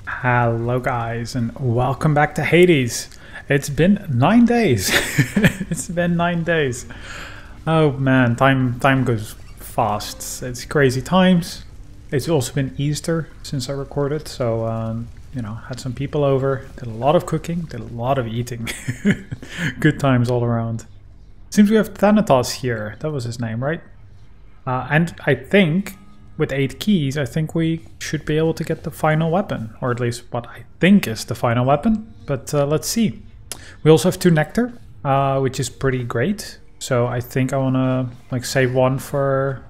Hello guys and welcome back to Hades. It's been 9 days. It's been 9 days. Oh man, time goes fast. It's crazy times. It's also been Easter since I recorded, so you know, had some people over, did a lot of cooking, did a lot of eating. Good times all around. Seems we have Thanatos here. That was his name, right? And I think with 8 keys, I think we should be able to get the final weapon, or at least what I think is the final weapon. But let's see. We also have 2 nectar, which is pretty great. So I think I want to like save one for...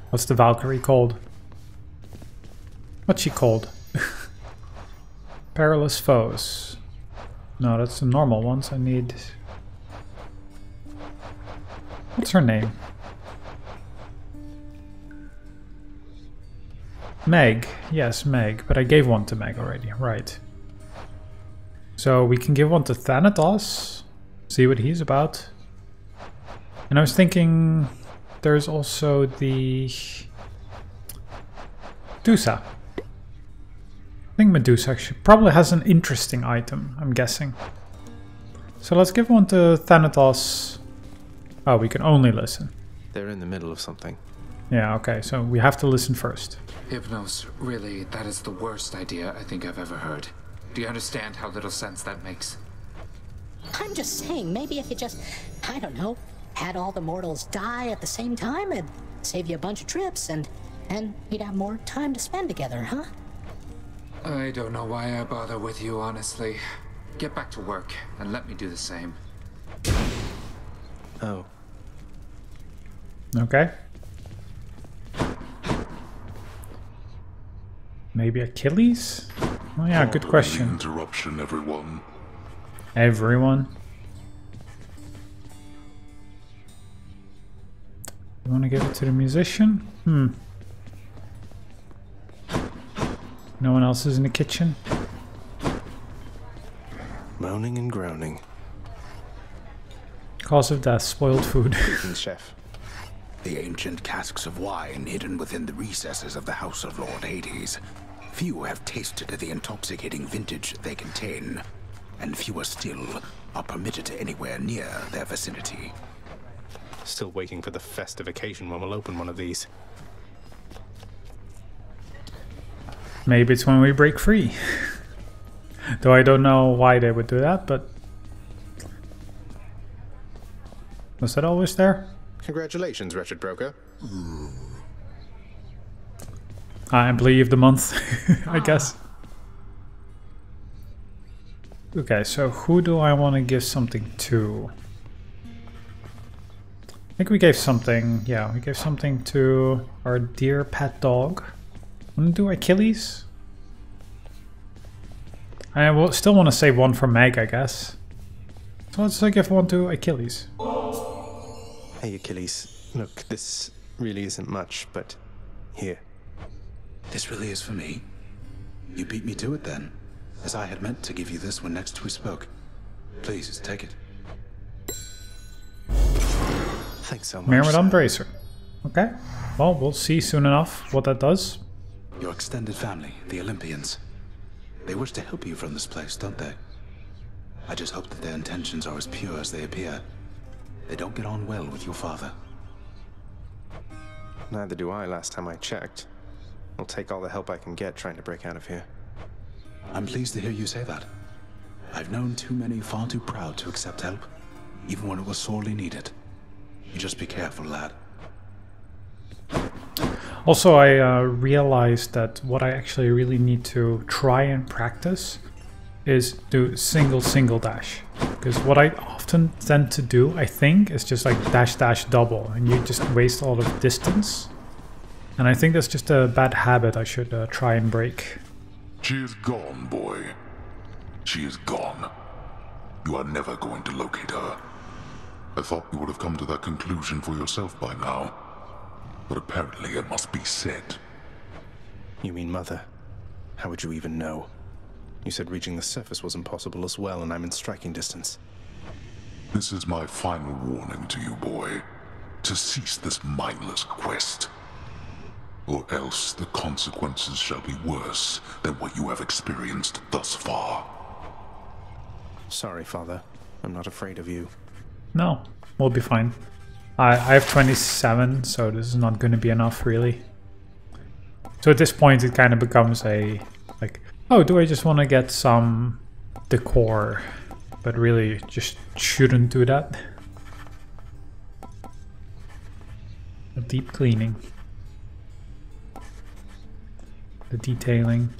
What's the Valkyrie called? What's she called? Perilous foes. No, that's the normal ones. I need... What's her name? Meg. Yes, Meg. But I gave one to Meg already. Right. So we can give one to Thanatos. See what he's about. And I was thinking there's also the Medusa. I think Medusa actually probably has an interesting item, I'm guessing. So let's give one to Thanatos. Oh, we can only listen. They're in the middle of something. Yeah, okay, so we have to listen first. Hypnos, really, that is the worst idea I think I've ever heard. Do you understand how little sense that makes? I'm just saying, maybe if you just, I don't know, had all the mortals die at the same time, it'd save you a bunch of trips, and you'd have more time to spend together, huh? I don't know why I bother with you, honestly. Get back to work, and let me do the same. Oh. Okay. Maybe Achilles? Oh yeah, good question. Interruption, everyone. Everyone? You want to give it to the musician? No one else is in the kitchen? Moaning and groaning. Cause of death, spoiled food. Greetings, Chef. The ancient casks of wine hidden within the recesses of the House of Lord Hades. Few have tasted the intoxicating vintage they contain, and fewer still are permitted anywhere near their vicinity. Still waiting for the festive occasion when we'll open one of these. Maybe it's when we break free. Though I don't know why they would do that, but... Was that always there? Congratulations, wretched broker. Employee of the month, I guess. Okay, so who do I want to give something to? I think we gave something, yeah, we gave something to our dear pet dog. Want to do Achilles? I will still want to save one for Meg, I guess. So let's give one to Achilles. Hey, Achilles. Look, this really isn't much, but here. This really is for me? You beat me to it then, as I had meant to give you this when next we spoke. Please, take it. Thanks so much. Myrmidon Bracer. Okay. Well, we'll see soon enough what that does. Your extended family, the Olympians. They wish to help you from this place, don't they? I just hope that their intentions are as pure as they appear. They don't get on well with your father. Neither do I last time I checked. I'll take all the help I can get trying to break out of here. I'm pleased to hear you say that. I've known too many far too proud to accept help, even when it was sorely needed. You just be careful, lad. Also, I realized that what I actually really need to try and practice is do single dash. Because what I often tend to do, I think, is just like dash dash double, and you just waste all the distance. And I think that's just a bad habit I should try and break. She is gone, boy. She is gone. You are never going to locate her. I thought you would have come to that conclusion for yourself by now. But apparently it must be said. You mean Mother? How would you even know? You said reaching the surface was impossible as well, and I'm in striking distance. This is my final warning to you, boy. To cease this mindless quest. or else the consequences shall be worse than what you have experienced thus far. Sorry, Father. I'm not afraid of you. No, we'll be fine. I have 27, so this is not going to be enough, really. So at this point, it kind of becomes a, like, oh, do I just want to get some decor? But really, just shouldn't do that. A deep cleaning. The detailing.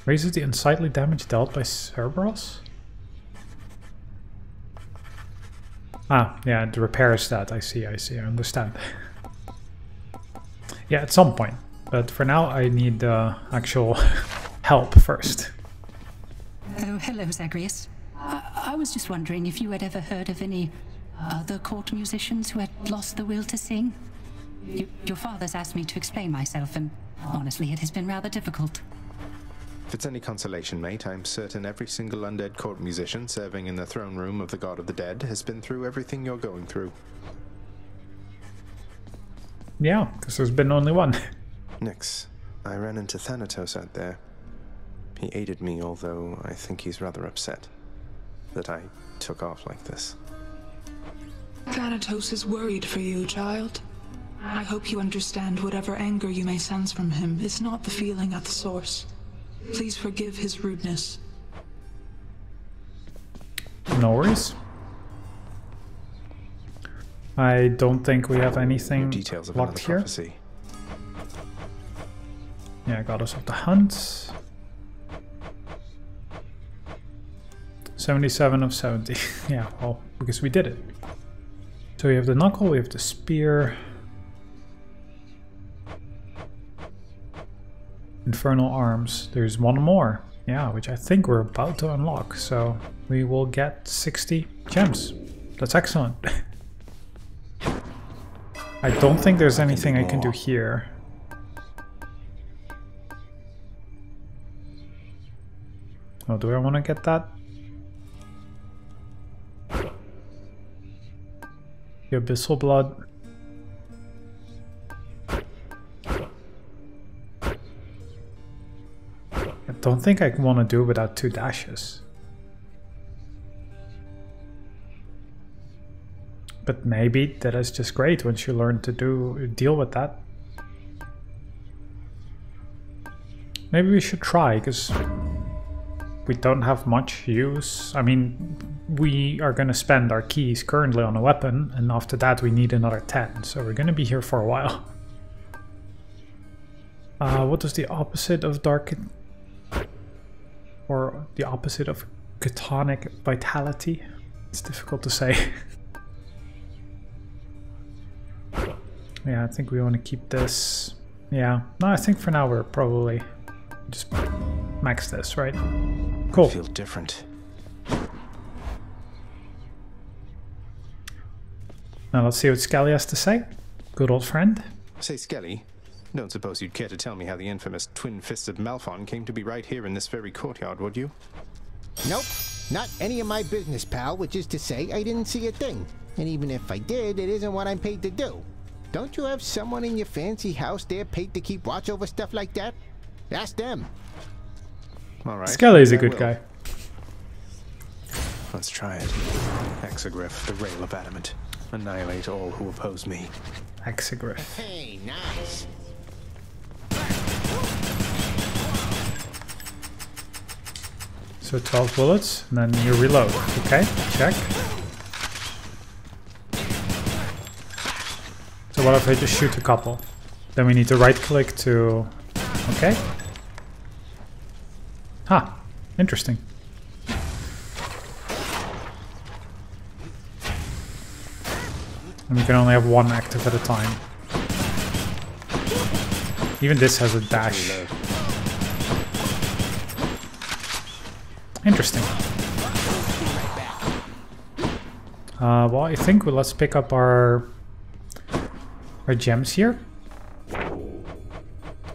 Raises the unsightly damage dealt by Cerberus? Ah, yeah, it repairs that. I see, I understand. Yeah, at some point. But for now, I need actual help first. Oh, hello, Zagreus. I was just wondering if you had ever heard of any other court musicians who had lost the will to sing? Your father's asked me to explain myself, and honestly, it has been rather difficult. If it's any consolation, mate, I'm certain every single undead court musician serving in the throne room of the God of the Dead has been through everything you're going through. Yeah, because there's been only one. Nix, I ran into Thanatos out there. He aided me, although I think he's rather upset that I took off like this. Thanatos is worried for you, child. I hope you understand whatever anger you may sense from him is not the feeling at the source. Please forgive his rudeness. No worries. I don't think we have anything Details of locked another here. prophecy. Yeah, Goddess of the Hunt. 77 of 70. Yeah, well, because we did it. So we have the knuckle, we have the spear. Infernal arms. There's one more. Yeah, which I think we're about to unlock. So we will get 60 gems. That's excellent. I don't think there's anything I can do here. Oh, do I want to get that? The Abyssal Blood. I don't think I want to do without 2 dashes. But maybe that is just great once you learn to deal with that. Maybe we should try, because we don't have much use. I mean, we are going to spend our keys currently on a weapon, and after that we need another 10, so we're going to be here for a while. What is the opposite of dark... or the opposite of Chthonic vitality? It's difficult to say. Yeah, I think we want to keep this. Yeah, no, I think for now we're probably just max this, right? Cool. I feel different. Now let's see what Skelly has to say. Good old friend. Say, Skelly, don't suppose you'd care to tell me how the infamous twin-fisted Malphon came to be right here in this very courtyard, would you? Nope, not any of my business, pal, which is to say I didn't see a thing. And even if I did, it isn't what I'm paid to do. Don't you have someone in your fancy house there paid to keep watch over stuff like that? Ask them. All right. Skelly's a I good will. guy. Let's try it. Exaglyph, the rail of adamant. Annihilate all who oppose me. Exaglyph. Hey, nice. So 12 bullets, and then you reload. Okay, check. So what if I just shoot a couple? Then we need to right click to... Okay. Huh, interesting. And we can only have one active at a time. Even this has a dash. Interesting. Well, I think let's pick up our gems here.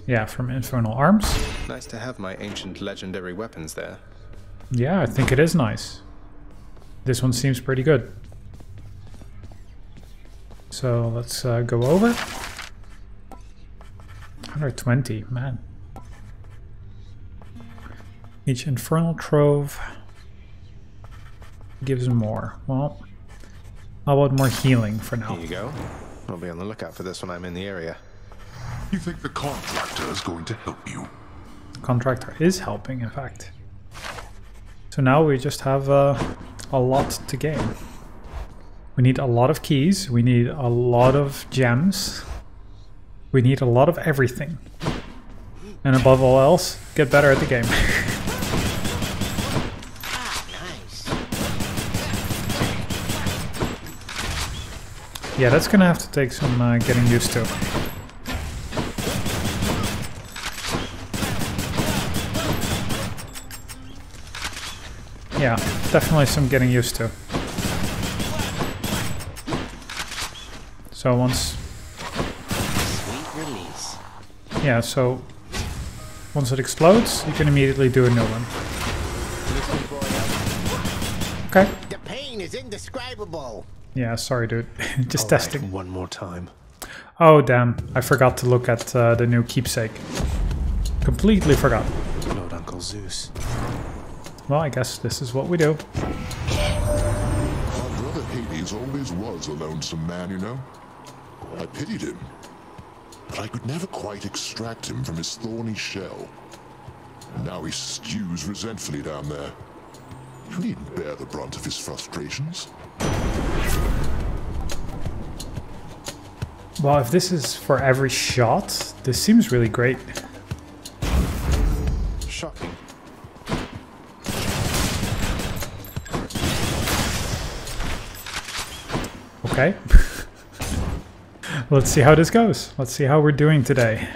Yeah, from Infernal Arms. Nice to have my ancient legendary weapons there. Yeah, I think it is nice. This one seems pretty good. So let's go over. 120, man. Each infernal trove gives more. Well, how about more healing for now? Here you go. I'll be on the lookout for this when I'm in the area. You think the contractor is going to help you? The contractor is helping, in fact. So now we just have a lot to gain. We need a lot of keys. We need a lot of gems. We need a lot of everything. And above all else, get better at the game. Yeah, that's gonna have to take some getting used to. Yeah, definitely some getting used to. So once... Sweet release. Yeah, so once it explodes, you can immediately do a new one. Okay. The pain is indescribable. Yeah, sorry dude. Just All testing. right, one more time. Oh damn, I forgot to look at the new keepsake. Completely forgot. Lord Uncle Zeus. Well, I guess this is what we do. My brother Hades always was a lonesome man, you know. I pitied him, but I could never quite extract him from his thorny shell. And now he stews resentfully down there. You needn't bear the brunt of his frustrations. Well, if this is for every shot, this seems really great. Shocking. Okay. Let's see how this goes. Let's see how we're doing today.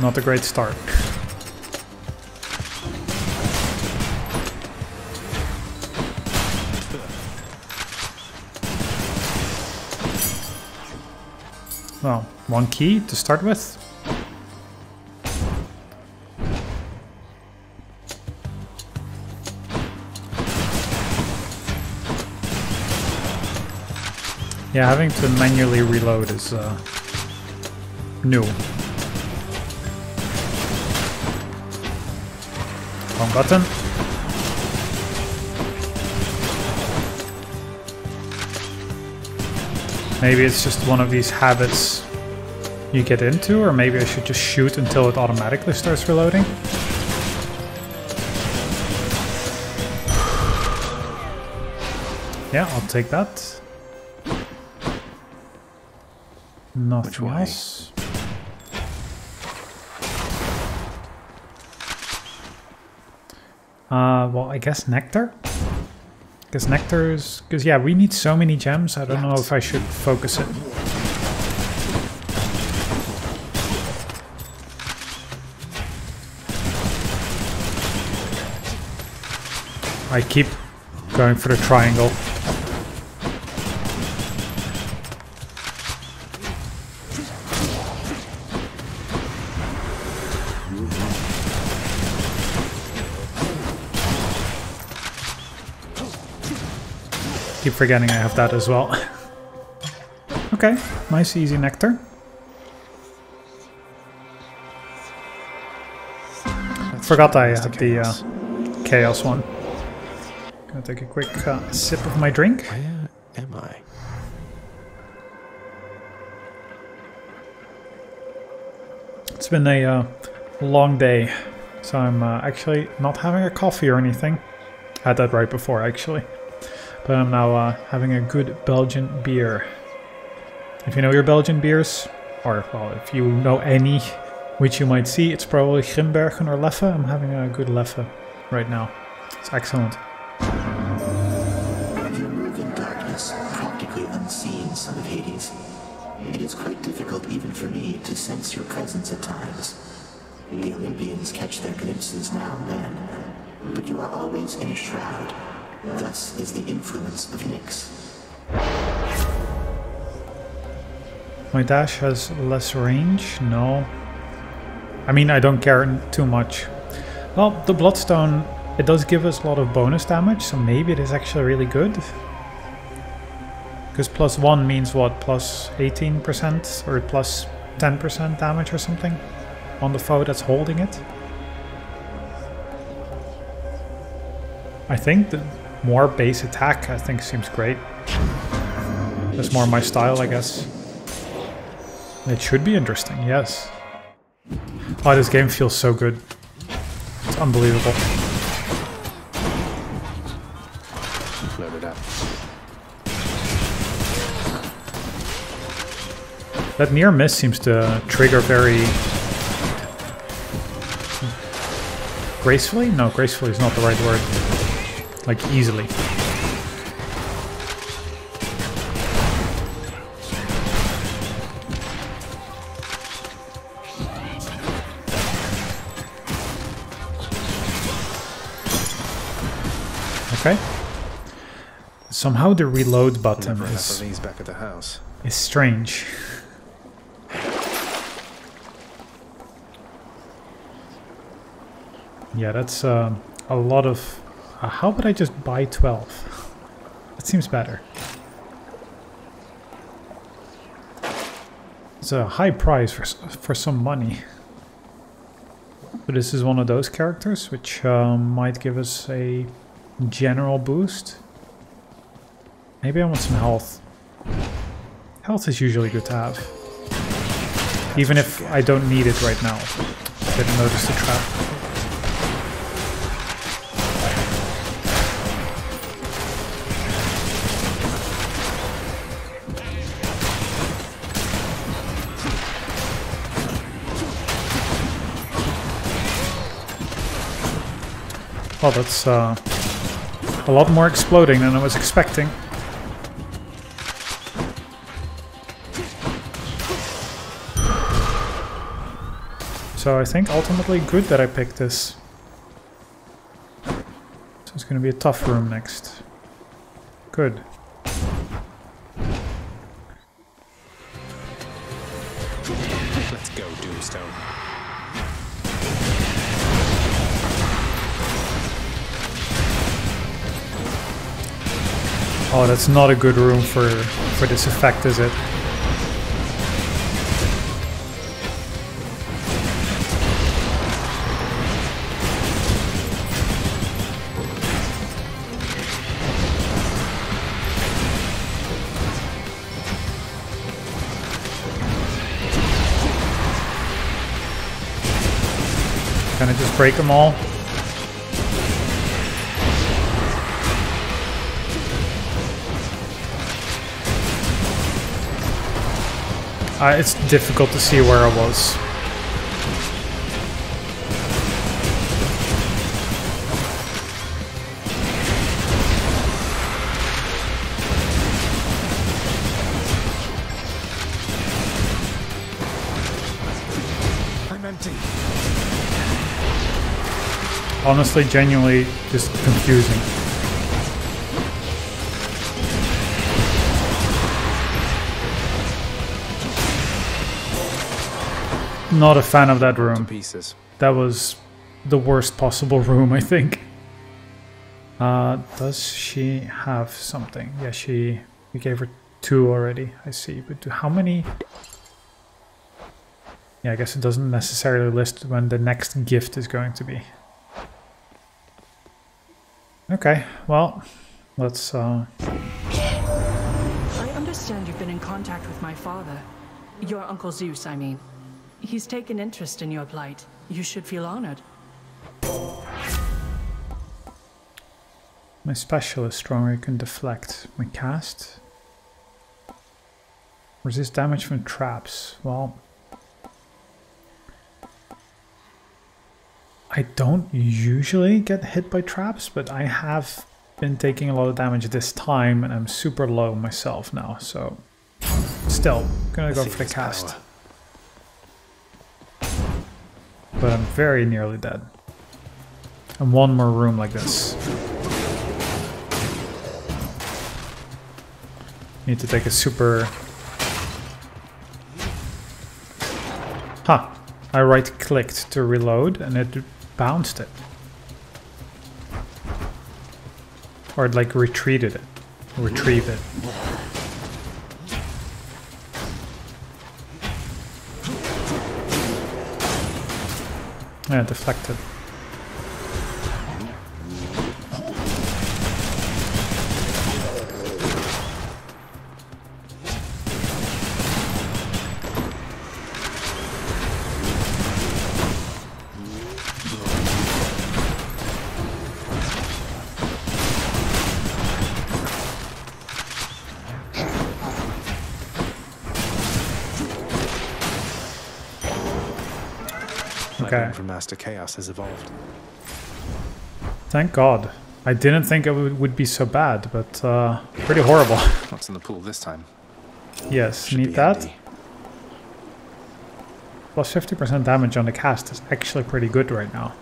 Not a great start. Well, one key to start with. Yeah, having to manually reload is new. Wrong button. Maybe it's just one of these habits you get into, or maybe I should just shoot until it automatically starts reloading. Yeah, I'll take that. Nothing else. Well, I guess nectar? Because nectars... Because, yeah, we need so many gems, I don't know if I should focus it. I keep going for the triangle. Keep forgetting I have that as well. Okay, nice easy nectar. Forgot I had the chaos one. Gonna take a quick sip of my drink. Where am I? It's been a long day, so I'm actually not having a coffee or anything. I had that right before actually. But I'm now having a good Belgian beer. If you know your Belgian beers, or well, if you know any which you might see, it's probably Grimbergen or Leffe. I'm having a good Leffe right now. It's excellent. You move in darkness, practically unseen, son of Hades. It is quite difficult even for me to sense your presence at times. The Olympians catch their glimpses now and then, but you are always in a shroud. Thus is the influence of Nyx. My dash has less range? No. I mean, I don't care too much. Well, the Bloodstone, it does give us a lot of bonus damage, so maybe it is actually really good. Because +1 means what? Plus 18% or plus 10% damage or something on the foe that's holding it. I think the more base attack I think seems great. That's more my style, I guess. It should be interesting, yes. Oh, this game feels so good. It's unbelievable. Load it up. That near miss seems to trigger very gracefully? No, gracefully is not the right word. Like easily. Okay. Somehow the reload button Never enough of these back at the house. is strange. Yeah, that's a lot of... how would I just buy 12? That seems better. It's a high price for some money. But this is one of those characters which might give us a general boost. Maybe I want some health. Health is usually good to have. Even if I don't need it right now. Didn't notice the trap. Well, that's a lot more exploding than I was expecting. So I think ultimately good that I picked this. So it's going to be a tough room next. Good. Let's go, Doomstone. Oh, that's not a good room for this effect, is it? Can I just break them all? It's difficult to see where I was. I'm empty. Honestly, genuinely, just confusing. Not a fan of that room. Pieces. That was the worst possible room, I think. Does she have something? Yeah, we gave her 2 already, I see. But how many? Yeah, I guess it doesn't necessarily list when the next gift is going to be. Okay, well, let's... I understand you've been in contact with my father. Your Uncle Zeus, I mean. He's taken interest in your plight. You should feel honored. My special is stronger, can deflect. My cast? Resist damage from traps. Well... I don't usually get hit by traps, but I have been taking a lot of damage this time, and I'm super low myself now, so... Still, gonna go for the cast. Power. But I'm very nearly dead. And one more room like this. Need to take a super... Huh. I right-clicked to reload and it bounced it. Or it like retreated it. Retrieve it. Yeah, deflected. My from Master Chaos has evolved. Thank God. I didn't think it would be so bad, but pretty horrible. What's in the pool this time? Yes, Should need be that. handy. Plus 50% damage on the cast is actually pretty good right now.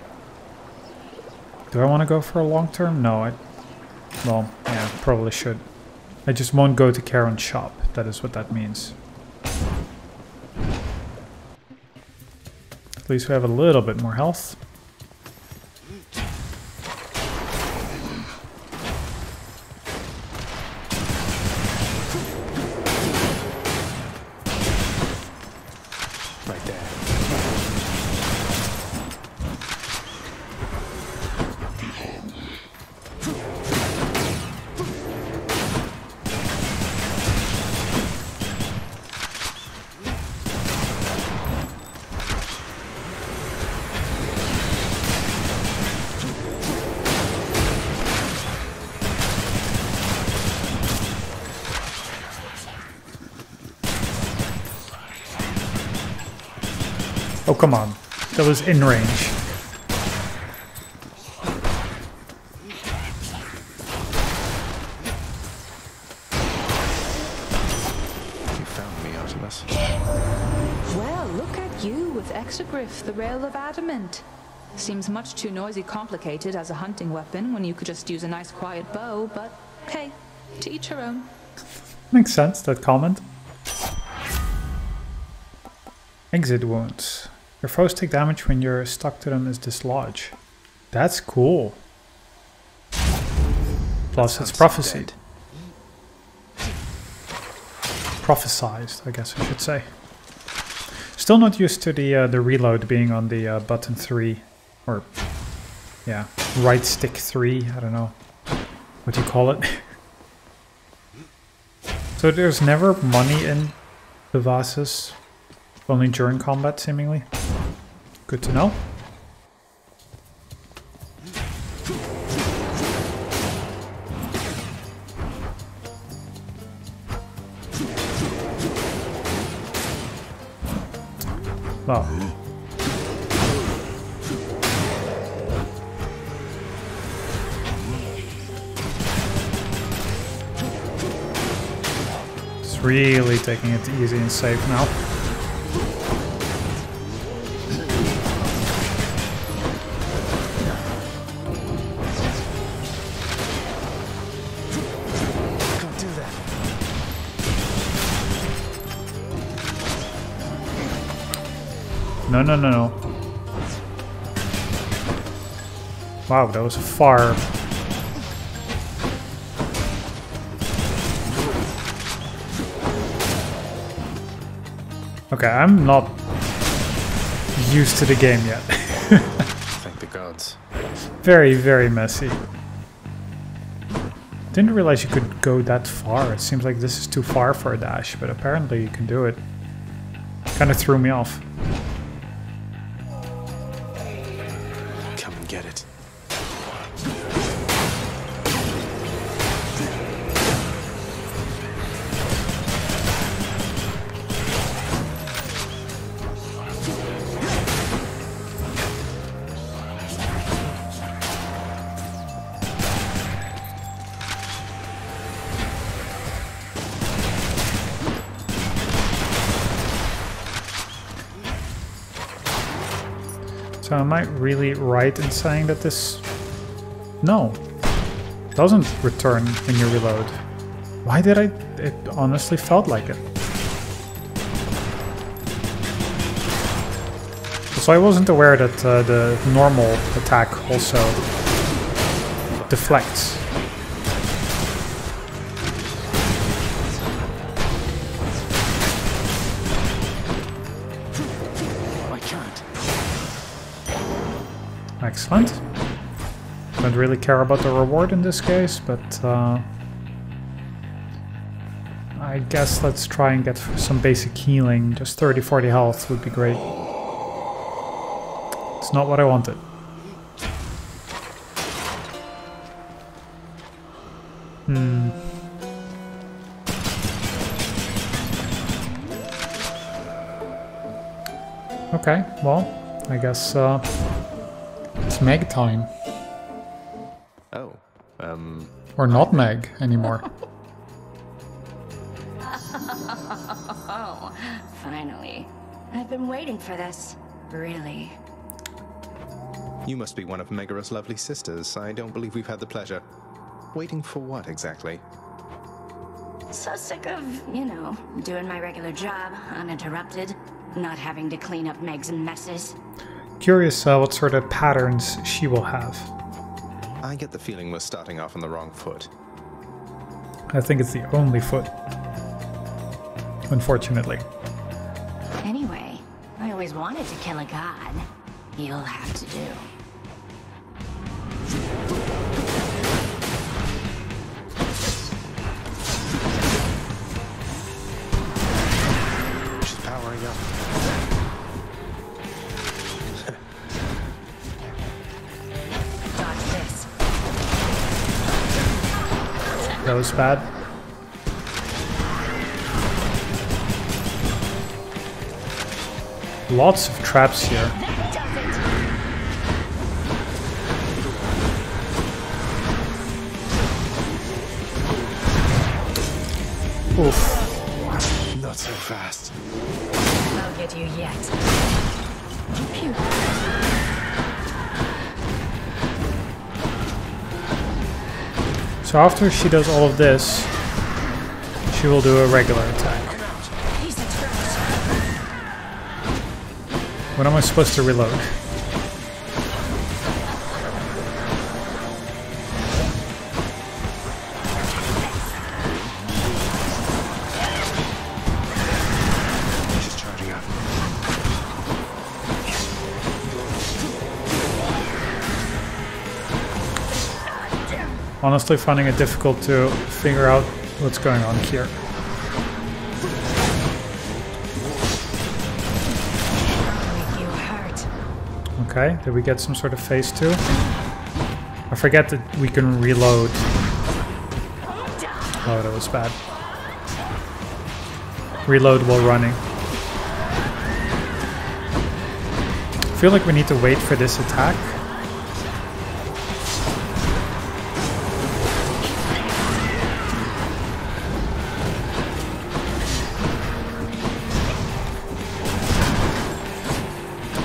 Do I want to go for a long term? No, well, yeah, probably should. I just won't go to Charon's shop. That is what that means. At least we have a little bit more health. Right there. Oh, come on. That was in range. You found me, Artemis. Well, look at you with Exaglyph, the Rail of Adamant. Seems much too noisy complicated as a hunting weapon when you could just use a nice quiet bow, but hey, to each her own. Makes sense, that comment. Exit wounds. Your foes take damage when you're stuck to them is dislodge. That's cool. Plus it's prophesied. Prophesized, I guess I should say. Still not used to the reload being on the button 3. Or, yeah, right stick 3. I don't know what you call it. So there's never money in the vases. Only during combat, seemingly. Good to know. Well. It's really taking it easy and safe now. No, no, no, no. Wow, that was far. Okay, I'm not used to the game yet. Thank the gods. Very, very messy. Didn't realize you could go that far. It seems like this is too far for a dash, but apparently you can do it. Kind of threw me off. Come and get it. So am I really right in saying that this... No. Doesn't return when you reload. Why did I... It honestly felt like it. So I wasn't aware that the normal attack also deflects. I can't. Excellent. Don't really care about the reward in this case, but I guess let's try and get some basic healing. Just 30-40 health would be great. It's not what I wanted. Okay, well, I guess it's Meg time. Oh, Or not Meg anymore. Oh, finally. I've been waiting for this. Really. you must be one of Megaros' lovely sisters. I don't believe we've had the pleasure. Waiting for what exactly? So sick of, you know, doing my regular job, uninterrupted, not having to clean up Meg's messes. Curious what sort of patterns she will have. I get the feeling we're starting off on the wrong foot. I think it's the only foot. Unfortunately. Anyway, I always wanted to kill a god. You'll have to do. She's powering up. Dodge this. That was bad. Lots of traps here. Oof. Not so fast. I'll get you yet. Pew. So after she does all of this, she will do a regular attack. When am I supposed to reload? She's charging up. Honestly, finding it difficult to figure out what's going on here. Okay, did we get some sort of phase 2? I forget that we can reload. Oh, that was bad. Reload while running. I feel like we need to wait for this attack.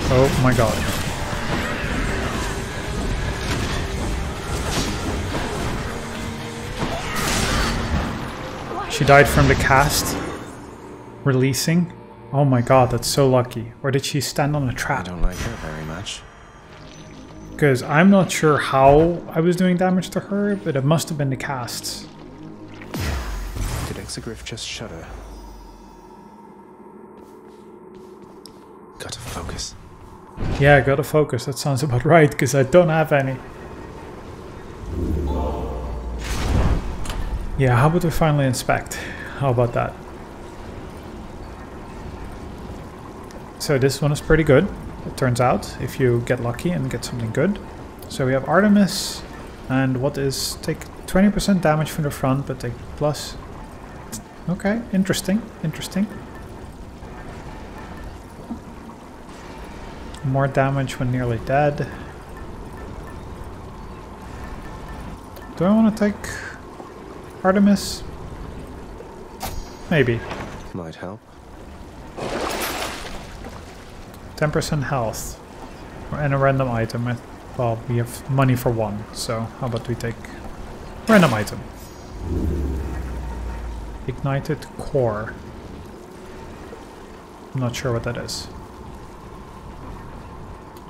Oh my god. She died from the cast. Releasing. Oh my god, that's so lucky. Or did she stand on a trap? I don't like her very much. Because I'm not sure how I was doing damage to her, but it must have been the casts. Did Exaglyph just shudder? Gotta focus. Yeah, gotta focus. That sounds about right, because I don't have any. Yeah, how about we finally inspect? How about that? So this one is pretty good, it turns out, if you get lucky and get something good. So we have Artemis, and what is take 20% damage from the front, but take plus. Okay, interesting, interesting. More damage when nearly dead. Do I want to take Artemis? Maybe. Might help. 10% health. And a random item. Well, we have money for one, so how about we take random item. Ignited core. I'm not sure what that is.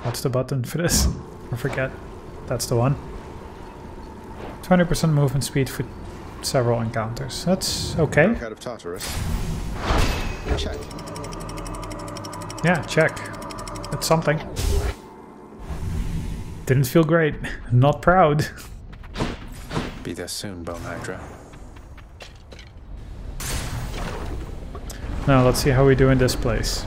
What's the button for this? I forget. That's the one. 20% movement speed for several encounters. That's okay. Out of Tartarus. Check. Yeah, check. It's something. Didn't feel great. Not proud. Be there soon, Bone Hydra. Now let's see how we do in this place.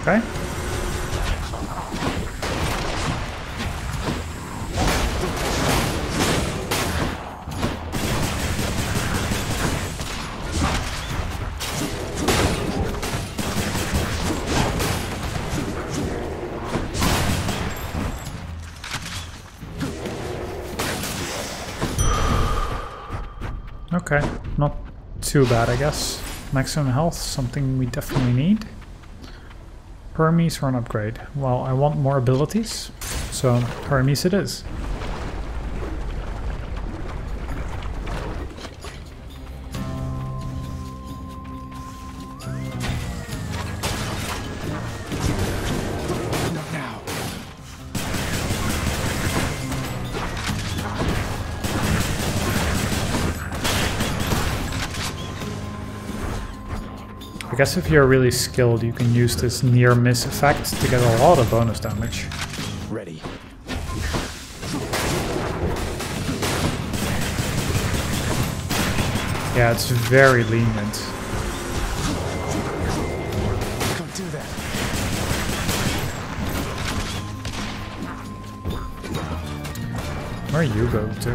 Okay. Okay, not too bad, I guess. Maximum health, something we definitely need. Hermes for an upgrade. Well, I want more abilities, so Hermes it is. Not now. I guess if you're really skilled, you can use this near miss effect to get a lot of bonus damage. Ready. Yeah, it's very lenient. Don't do that. Where you go to?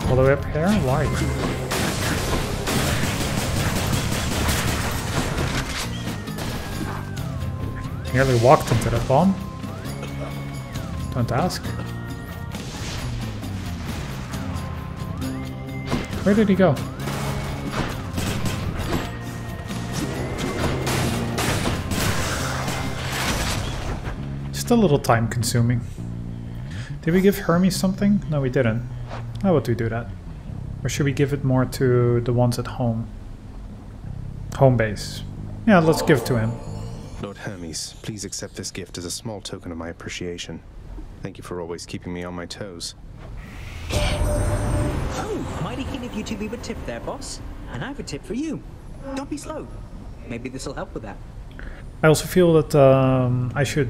All the way up here? Why? Nearly walked into that bomb. Don't ask. Where did he go? Just a little time consuming. Did we give Hermes something? No, we didn't. Why would we do that? Or should we give it more to the ones at home? Home base. Yeah, let's give it to him. Lord Hermes, please accept this gift as a small token of my appreciation. Thank you for always keeping me on my toes. Oh, mighty keen of you to leave a tip there, boss. And I have a tip for you. Don't be slow. Maybe this will help with that. I also feel that I should...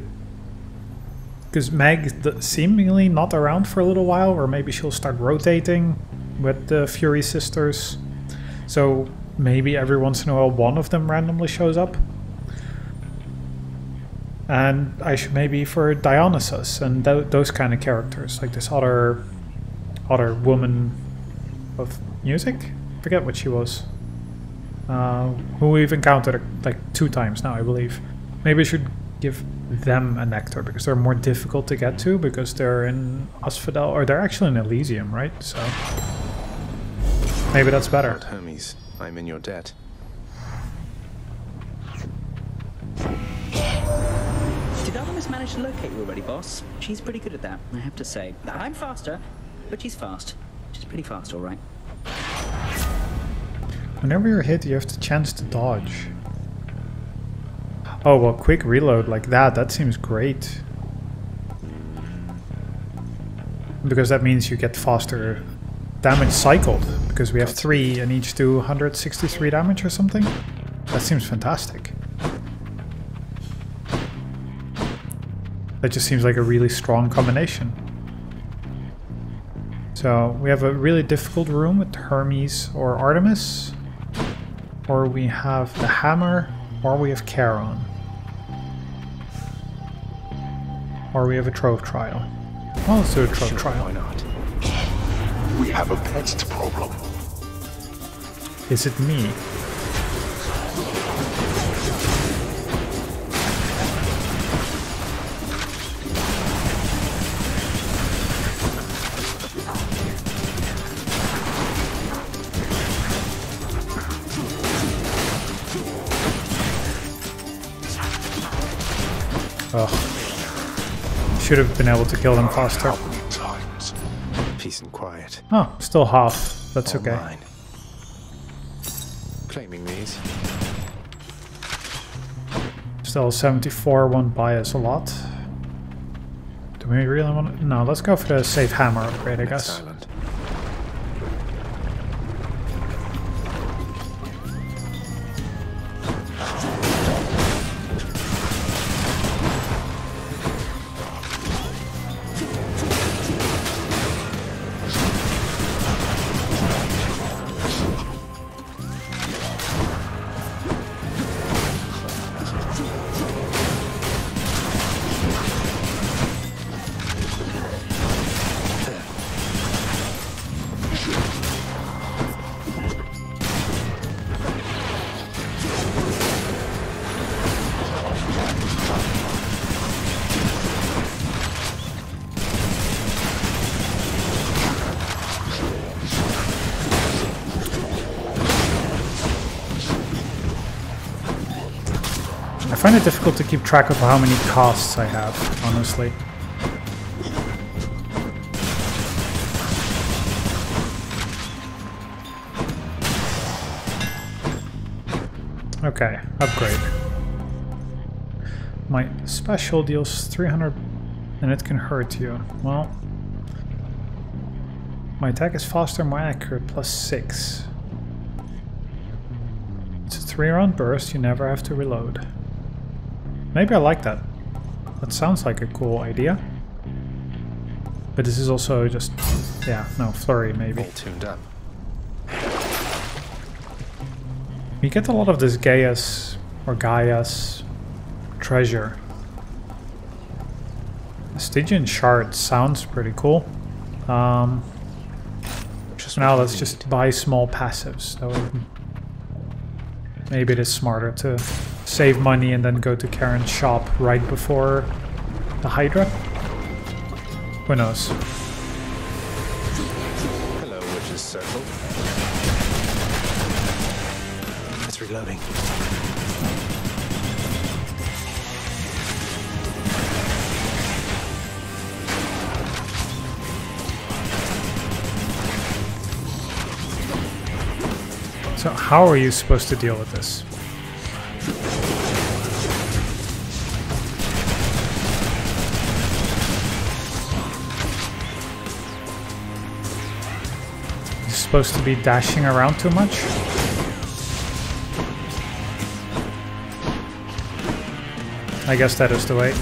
Because Meg seemingly not around for a little while, or maybe she'll start rotating with the Fury Sisters. So maybe every once in a while one of them randomly shows up. And I should maybe for Dionysus and those kind of characters, like this other woman of music. Forget what she was. Who we've encountered like 2 times now, I believe. Maybe I should give them a nectar because they're more difficult to get to because they're in Asphodel, or they're actually in Elysium, right? So maybe that's better. Lord Hermes, I'm in your debt. Did Artemis manage to locate you already, boss? She's pretty good at that, I have to say. I'm faster, but she's fast. She's pretty fast, all right. Whenever you're hit, you have the chance to dodge. Oh, well, quick reload like that seems great. Because that means you get faster damage cycled. Because we have 3 and each do 163 damage or something. That seems fantastic. That just seems like a really strong combination. So we have a really difficult room with Hermes or Artemis. Or we have the hammer, or we have Charon. Or we have a trove trial. Well, let's do a trove trial. Why not? We have a pest problem. Is it me? Ugh. Should have been able to kill them faster. Peace and quiet. Oh, still half. That's All okay. Mine. Claiming these. Still 74 won't buy us a lot. Do we really want to? No, let's go for the safe hammer upgrade, I guess. Island. I find it difficult to keep track of how many costs I have, honestly. Okay, upgrade. My special deals 300 and it can hurt you. Well, my attack is faster, more accurate, +6. It's a 3-round burst, you never have to reload. Maybe I like that. That sounds like a cool idea. But this is also just... yeah, no, flurry maybe. All tuned up. You get a lot of this Gaia's or Gaia's treasure. The Stygian shard sounds pretty cool. Now let's just buy small passives. That would... maybe it is smarter to save money and then go to Karen's shop right before the Hydra. Who knows? Hello, Witch's Circle. It's reloading. So how are you supposed to deal with this? You're supposed to be dashing around too much? I guess that is the way.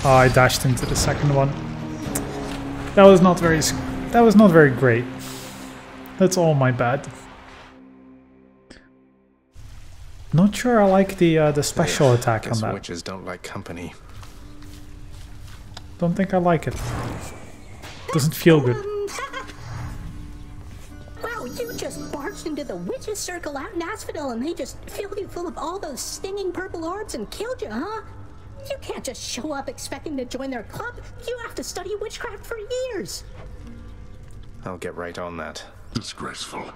Oh, I dashed into the second one. That was not very great. That's all my bad. Not sure I like the special attack on that. Witches don't like company. Don't think I like it. Doesn't feel good. Wow, you just barged into the witches' circle out in Asphodel and they just filled you full of all those stinging purple orbs and killed you, huh? You can't just show up expecting to join their club. You have to study witchcraft for years. I'll get right on that. Disgraceful.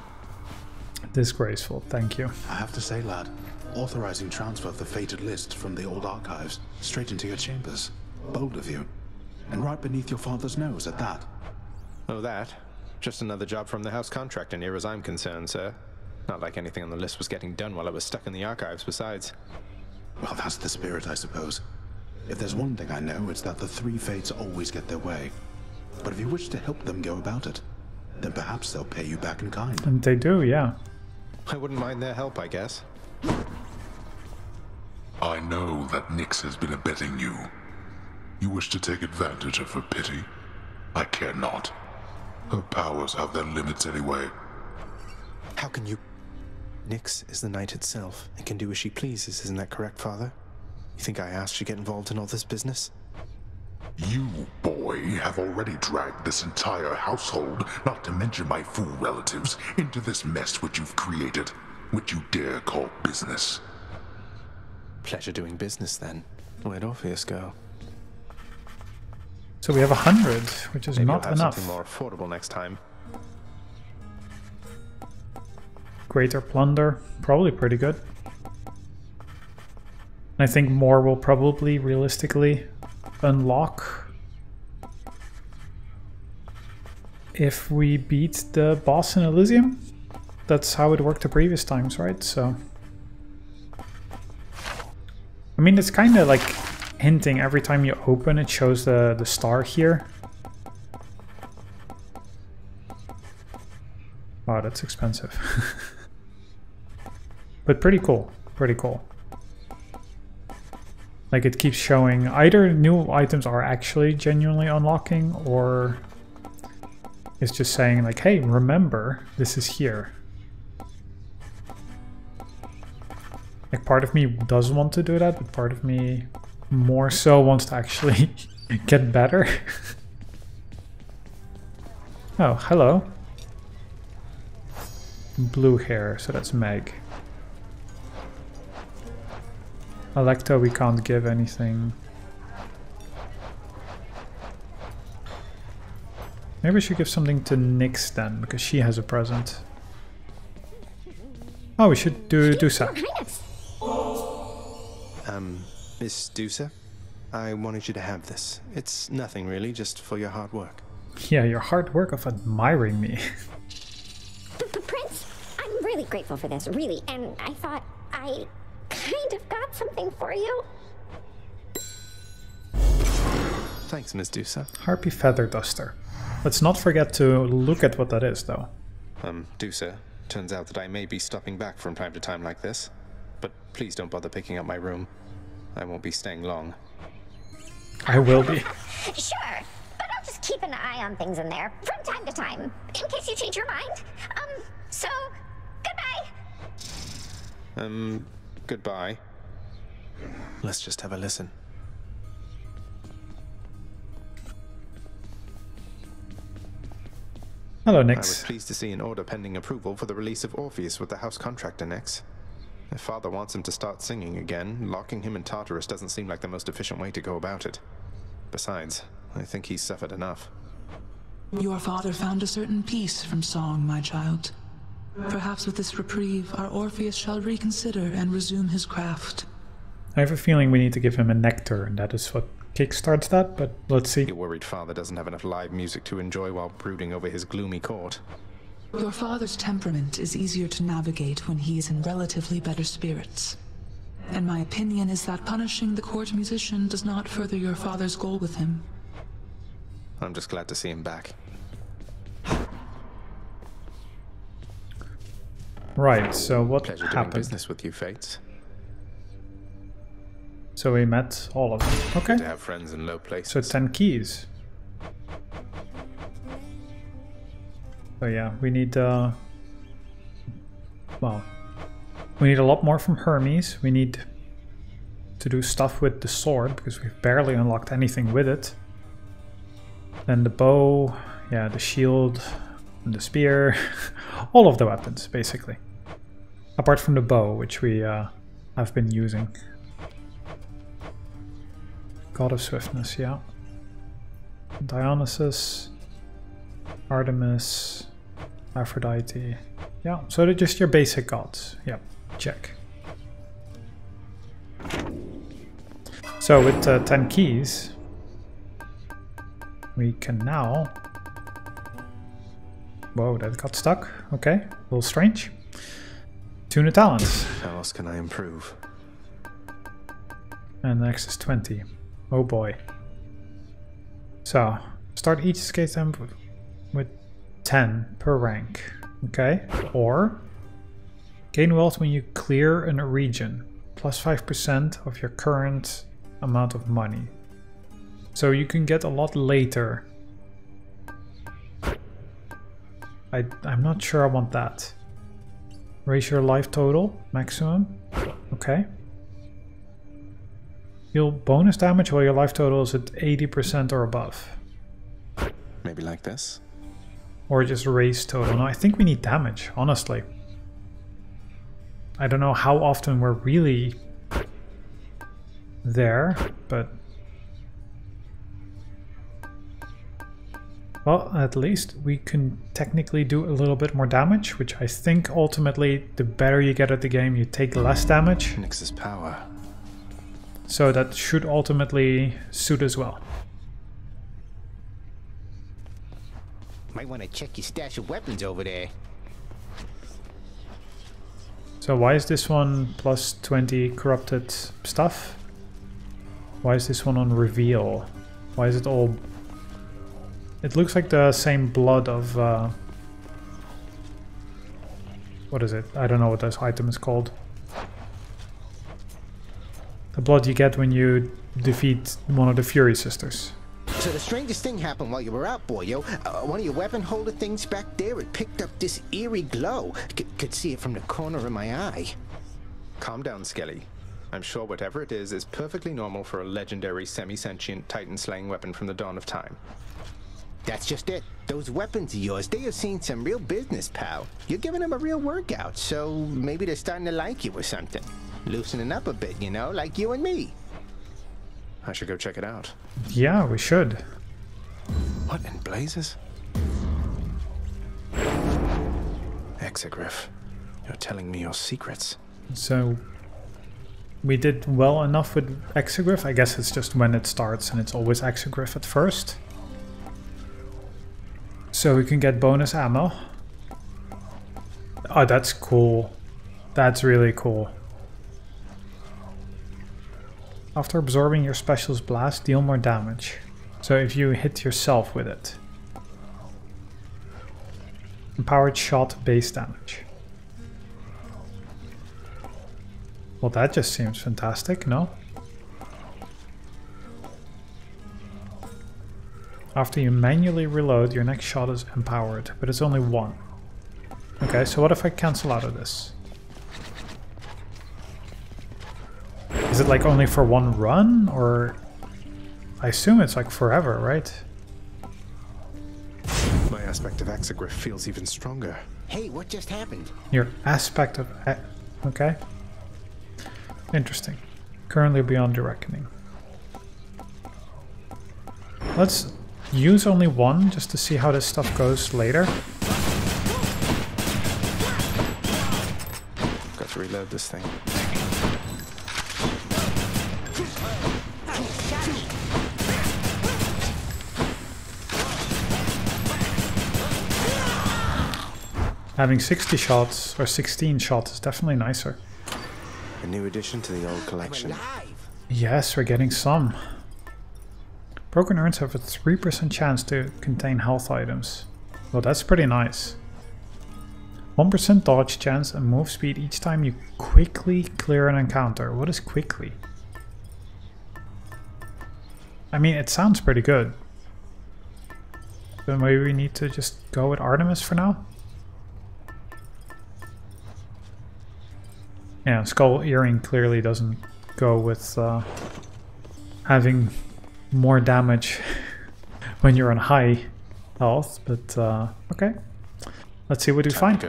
Disgraceful, thank you. I have to say, lad, authorizing transfer of the fated list from the old archives straight into your chambers. Bold of you. And right beneath your father's nose at that. Oh, that? Just another job from the house contractor near as I'm concerned, sir. Not like anything on the list was getting done while I was stuck in the archives besides. Well, that's the spirit, I suppose. If there's one thing I know, it's that the three fates always get their way. But if you wish to help them go about it, then perhaps they'll pay you back in kind. And they do, yeah. I wouldn't mind their help, I guess. I know that Nyx has been abetting you. You wish to take advantage of her pity? I care not. Her powers have their limits anyway. How can you... Nyx is the night itself and can do as she pleases, isn't that correct, Father? You think I asked you to get involved in all this business? You, boy, have already dragged this entire household, not to mention my fool relatives, into this mess which you've created, which you dare call business. Pleasure doing business, then. Where'd Orpheus go? So we have 100, which is Maybe not I'll have enough. something more affordable next time. Greater plunder, probably pretty good. I think more will probably realistically unlock if we beat the boss in Elysium. That's how it worked the previous times, right? So I mean, it's kind of like hinting every time you open it shows the star here. Wow, that's expensive. But pretty cool, pretty cool. Like it keeps showing either new items are actually genuinely unlocking, or it's just saying like, hey, remember, this is here. Like part of me does want to do that, but part of me more so wants to actually get better. Oh, hello. Blue hair, so that's Meg. Electo, we can't give anything. Maybe we should give something to Nyx then, because she has a present. Oh, we should do Dusa. Miss Dusa, I wanted you to have this. It's nothing really, just for your hard work. Yeah, your hard work of admiring me. Prince, I'm really grateful for this, really, and I thought I kind of got something for you. Thanks, Miss Dusa. Harpy Feather Duster. Let's not forget to look at what that is, though. Dusa, turns out that I may be stopping back from time to time like this, but please don't bother picking up my room. I won't be staying long. I will be. Sure, but I'll just keep an eye on things in there from time to time, in case you change your mind. So, goodbye. Goodbye. Let's just have a listen. Hello, Nyx. I was pleased to see an order pending approval for the release of Orpheus with the house contractor, Nyx. If Father wants him to start singing again, locking him in Tartarus doesn't seem like the most efficient way to go about it. Besides, I think he's suffered enough. Your father found a certain peace from song, my child. Perhaps with this reprieve, our Orpheus shall reconsider and resume his craft. I have a feeling we need to give him a nectar, and that is what kickstarts that, but let's see. You're worried Father doesn't have enough live music to enjoy while brooding over his gloomy court. Your father's temperament is easier to navigate when he is in relatively better spirits. And my opinion is that punishing the court musician does not further your father's goal with him. I'm just glad to see him back. Right, so what Pleasure doing happened? business with you, Fates. So we met all of them. Okay. Good to have friends in low places. So 10 keys. So yeah, we need well, we need a lot more from Hermes. We need to do stuff with the sword because we've barely unlocked anything with it. Then the bow, yeah, the shield, and the spear, all of the weapons basically. Apart from the bow, which we have been using. God of Swiftness, yeah. Dionysus, Artemis, Aphrodite. Yeah, so they're just your basic gods. Yep, check. So with 10 keys, we can now... Whoa, that got stuck. Okay, a little strange. Tune the talents. How else can I improve? And the next is 20. Oh boy. So, start each skate temp with 10 per rank. Okay? Or, gain wealth when you clear a region. Plus 5% of your current amount of money. So you can get a lot later. I'm not sure I want that. Raise your life total, maximum. Okay. Deal bonus damage while your life total is at 80% or above. Maybe like this? Or just raise total. No, I think we need damage, honestly. I don't know how often we're really there, but... Well, at least we can technically do a little bit more damage, which I think ultimately the better you get at the game, you take less damage. Nyx's power. So that should ultimately suit as well. Might want to check your stash of weapons over there. So why is this one plus 20 corrupted stuff? Why is this one on reveal? Why is it all... It looks like the same blood of... what is it? I don't know what this item is called. The blood you get when you defeat one of the Fury Sisters. So the strangest thing happened while you were out, boyo. One of your weapon holder things back there, it picked up this eerie glow. Could see it from the corner of my eye. Calm down, Skelly. I'm sure whatever it is perfectly normal for a legendary semi-sentient Titan-slaying weapon from the dawn of time. That's just it. Those weapons of yours, they have seen some real business, pal. You're giving them a real workout, so maybe they're starting to like you or something. Loosening up a bit, you know, like you and me. I should go check it out. Yeah, we should. What in blazes? Exaglyph, you're telling me your secrets. So we did well enough with Exaglyph. I guess it's just when it starts and it's always Exaglyph at first. So we can get bonus ammo. Oh, that's cool. That's really cool. After absorbing your specialist blast, deal more damage. So if you hit yourself with it. Empowered shot base damage. Well, that just seems fantastic, no? After you manually reload, your next shot is empowered, but it's only one. Okay, so what if I cancel out of this? Is it like only for one run, or... I assume it's like forever, right? My aspect of Exaglyph feels even stronger. Hey, what just happened? Your aspect of... okay. Interesting. Currently beyond your reckoning. Let's use only one, just to see how this stuff goes later. Got to reload this thing. Having 60 shots, or 16 shots, is definitely nicer. A new addition to the old collection. Yes, we're getting some. Broken urns have a 3% chance to contain health items. Well, that's pretty nice. 1% dodge chance and move speed each time you quickly clear an encounter. What is quickly? I mean, it sounds pretty good. Then maybe we need to just go with Artemis for now? Yeah, Skull Earring clearly doesn't go with having more damage when you're on high health, but okay. Let's see what we find.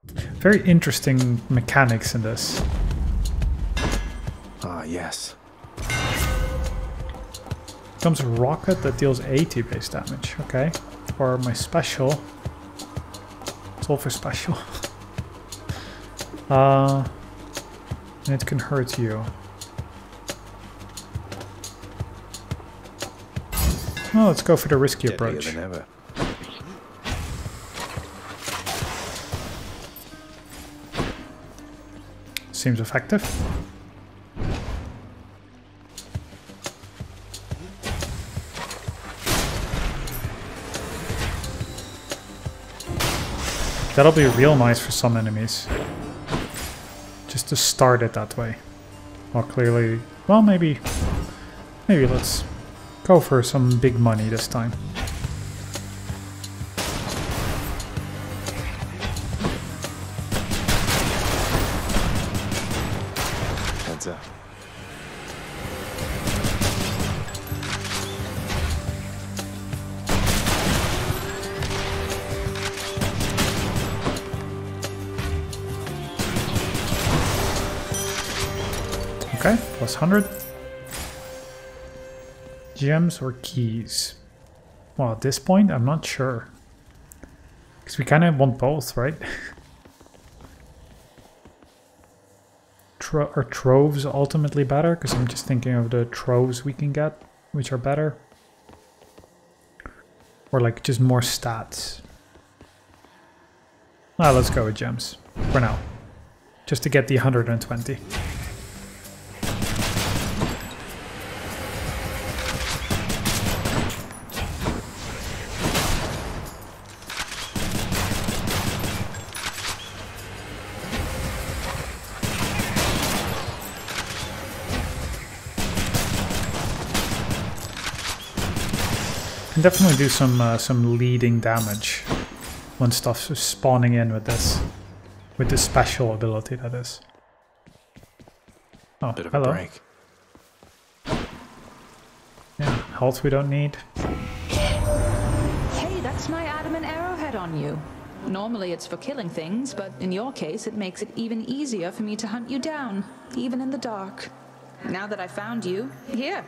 Very interesting mechanics in this. Ah, yes. Comes a rocket that deals 80 base damage. Okay. For my special. It's all for special. And it can hurt you. Well, let's go for the risky approach. Than ever. Seems effective. That'll be real nice for some enemies. Just to start it that way. Well, clearly... Well, maybe let's go for some big money this time. Heads up. Okay, plus 100. Gems or keys? Well, at this point, I'm not sure. Because we kind of want both, right? are troves ultimately better? Because I'm just thinking of the troves we can get, which are better. Or like just more stats. Well, let's go with gems for now. Just to get the 120. Can definitely do some leading damage when stuff's spawning in with this special ability, that is. Oh, Bit of hello. a break. Yeah, health we don't need. Hey, that's my adamant arrowhead on you. Normally it's for killing things, but in your case it makes it even easier for me to hunt you down, even in the dark. Now that I found you, here.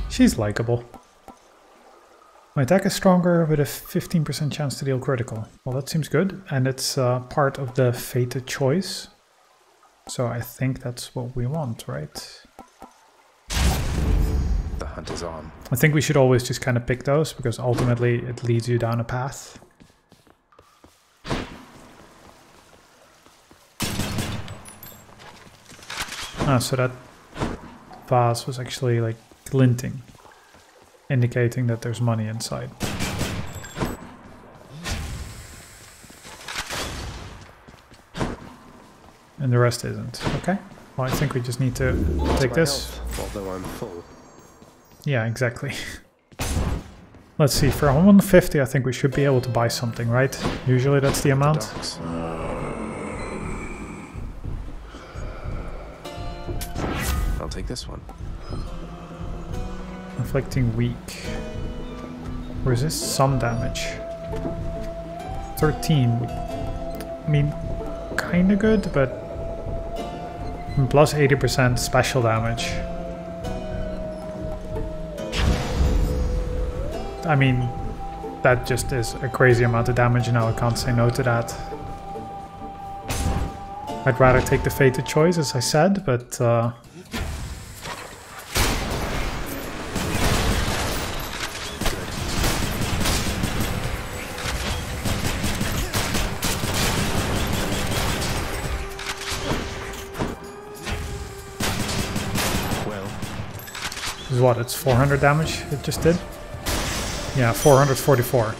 She's likable. My attack is stronger with a 15% chance to deal critical. Well, that seems good, and it's part of the fated choice. So I think that's what we want, right? The hunt is on. I think we should always just kind of pick those, because ultimately it leads you down a path. Ah, so that vase was actually like glinting, indicating that there's money inside. And the rest isn't. Okay. Well, I think we just need to take this. Although I'm full. Yeah, exactly. Let's see, for 150 I think we should be able to buy something, right? Usually that's the amount. I'll take this one. Inflicting weak. Resist some damage. 13. I mean, kinda good, but plus 80% special damage. I mean, that just is a crazy amount of damage now, I can't say no to that. I'd rather take the fated choice, as I said, but what, it's 400 damage it just did? Yeah, 444.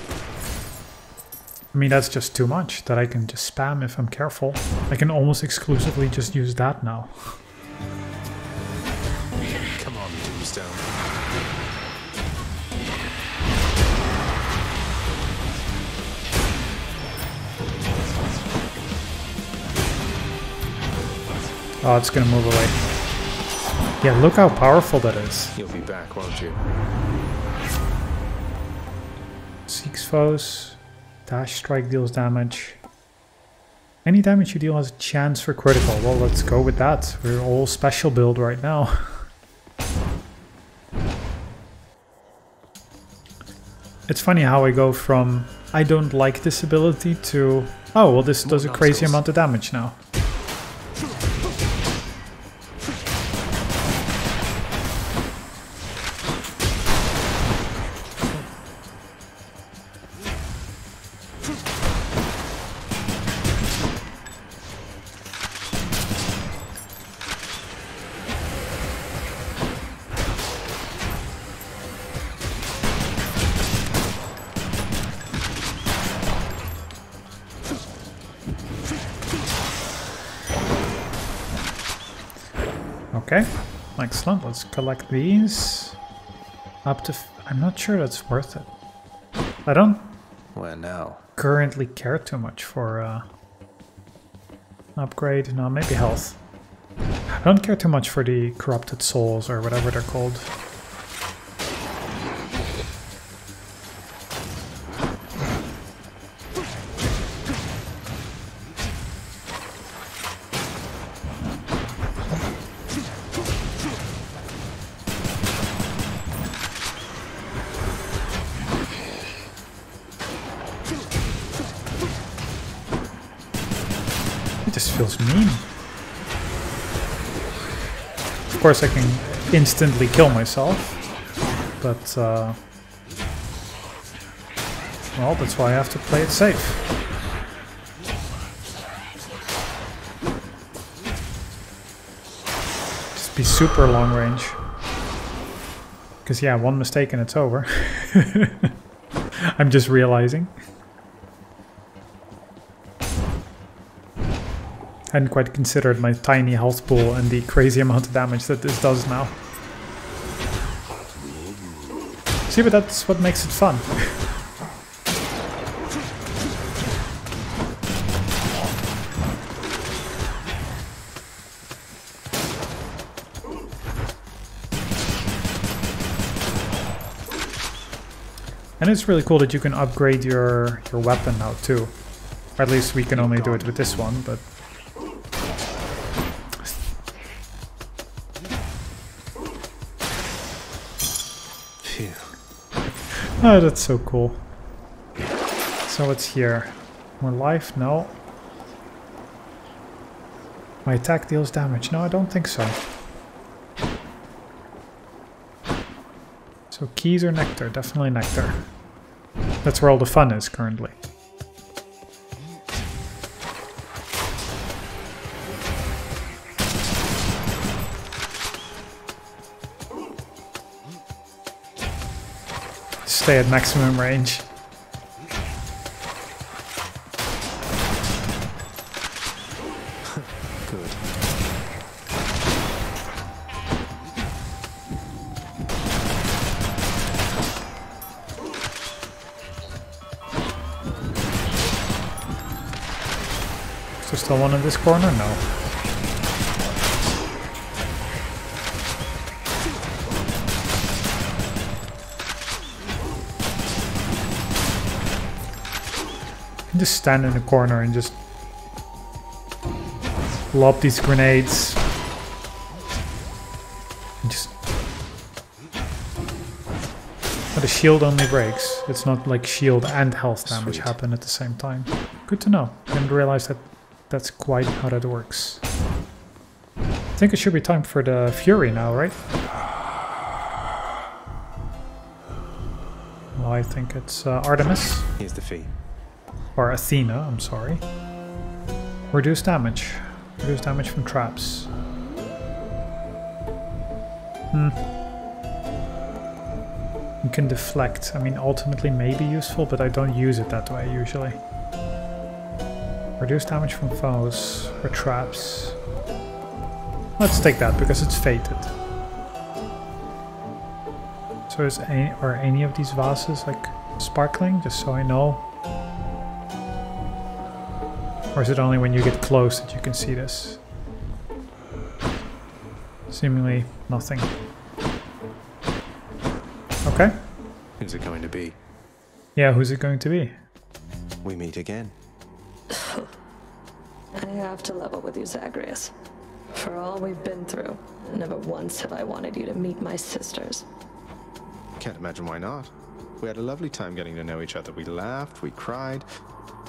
I mean, that's just too much that I can just spam if I'm careful. I can almost exclusively just use that now. Come on, Tombstone. Oh, it's gonna move away. Yeah, look how powerful that is. You'll be back, won't you? Seeks foes. Dash strike deals damage. Any damage you deal has a chance for critical. Well, let's go with that. We're all special build right now. It's funny how I go from I don't like this ability to oh, well, this does a crazy amount of damage now. Okay, excellent. Let's collect these. Up to... I'm not sure that's worth it. I don't Well, now. currently care too much for upgrade. No, maybe health. I don't care too much for the corrupted souls or whatever they're called. It just feels mean. course I can instantly kill myself, but well, that's why I have to play it safe. Just be super long range. Because yeah, one mistake and it's over. I'm just realizing. Hadn't quite considered my tiny health pool and the crazy amount of damage that this does now. See, but that's what makes it fun. And it's really cool that you can upgrade your weapon now too. Or at least we can only do it with this one, but... Phew. Oh, that's so cool. So what's here? More life? No. My attack deals damage. No, I don't think so. So keys or nectar? Definitely nectar. That's where all the fun is currently. Stay at maximum range. Good. Is there still one in this corner? No. Just stand in the corner and just lob these grenades. And just... But the shield only breaks. It's not like shield and health damage happen at the same time. Good to know. Didn't realize that that's quite how that works. I think it should be time for the Fury now, right? Well, I think it's Artemis. Here's the fee. Or Athena, I'm sorry. Reduce damage. Reduce damage from traps. You can deflect. I mean, ultimately may be useful, but I don't use it that way usually. Reduce damage from foes or traps. Let's take that because it's fated. So are any of these vases like sparkling? Just so I know. Or is it only when you get close that you can see this? Seemingly nothing. Okay. Who's it going to be? Yeah, who's it going to be? We meet again. I have to level with you, Zagreus. For all we've been through, never once have I wanted you to meet my sisters. Can't imagine why not. We had a lovely time getting to know each other. We laughed, we cried.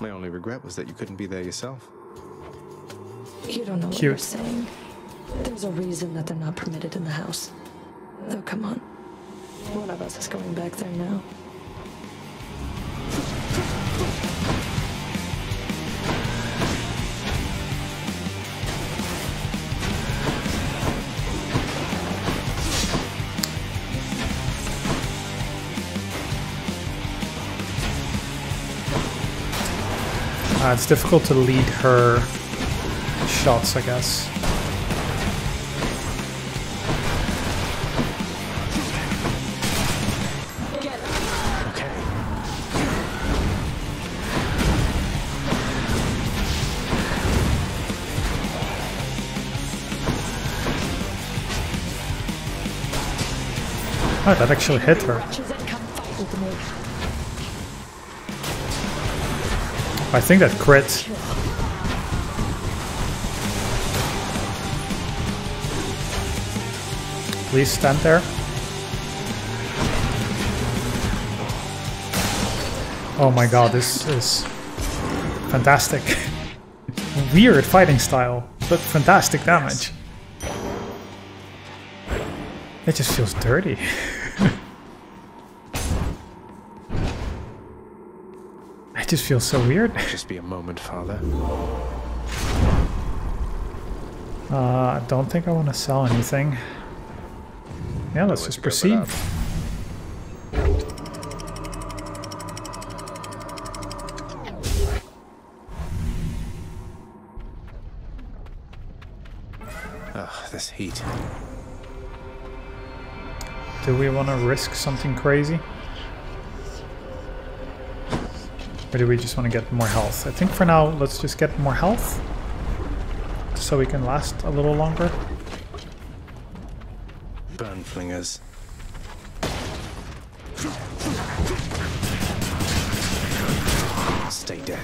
My only regret was that you couldn't be there yourself. You don't know what you're saying. There's a reason that they're not permitted in the house. Though, come on. One of us is going back there now. It's difficult to lead her shots, I guess. Oh, that actually hit her. I think that crit. Please stand there. Oh my god, this is fantastic. Weird fighting style, but fantastic damage. It just feels dirty. It just feels so weird. Just be a moment, Father. I don't think I want to sell anything. Yeah, let's just proceed. Ugh, this heat. Do we want to risk something crazy? Or do we just want to get more health? I think for now, let's just get more health. So we can last a little longer. Burn flingers. Stay dead.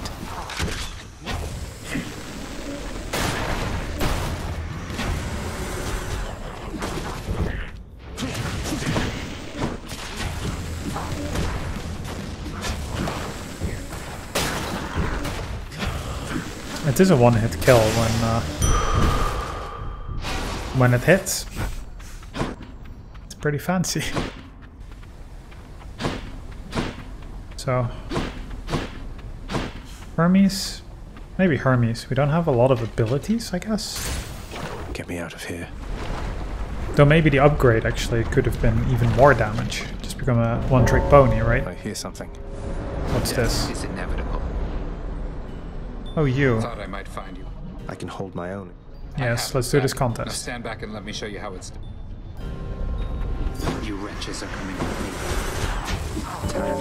It is a one-hit kill when it hits. It's pretty fancy. So Hermes? Maybe Hermes. We don't have a lot of abilities, I guess. Get me out of here. Though maybe the upgrade actually could have been even more damage. Just become a one-trick pony, right? I hear something. What's this? It's inevitable. Oh, you. Thought I might find you. I can hold my own. Yes, let's do this Now contest. stand back and let me show you how it's done. You wretches are coming with me. Time.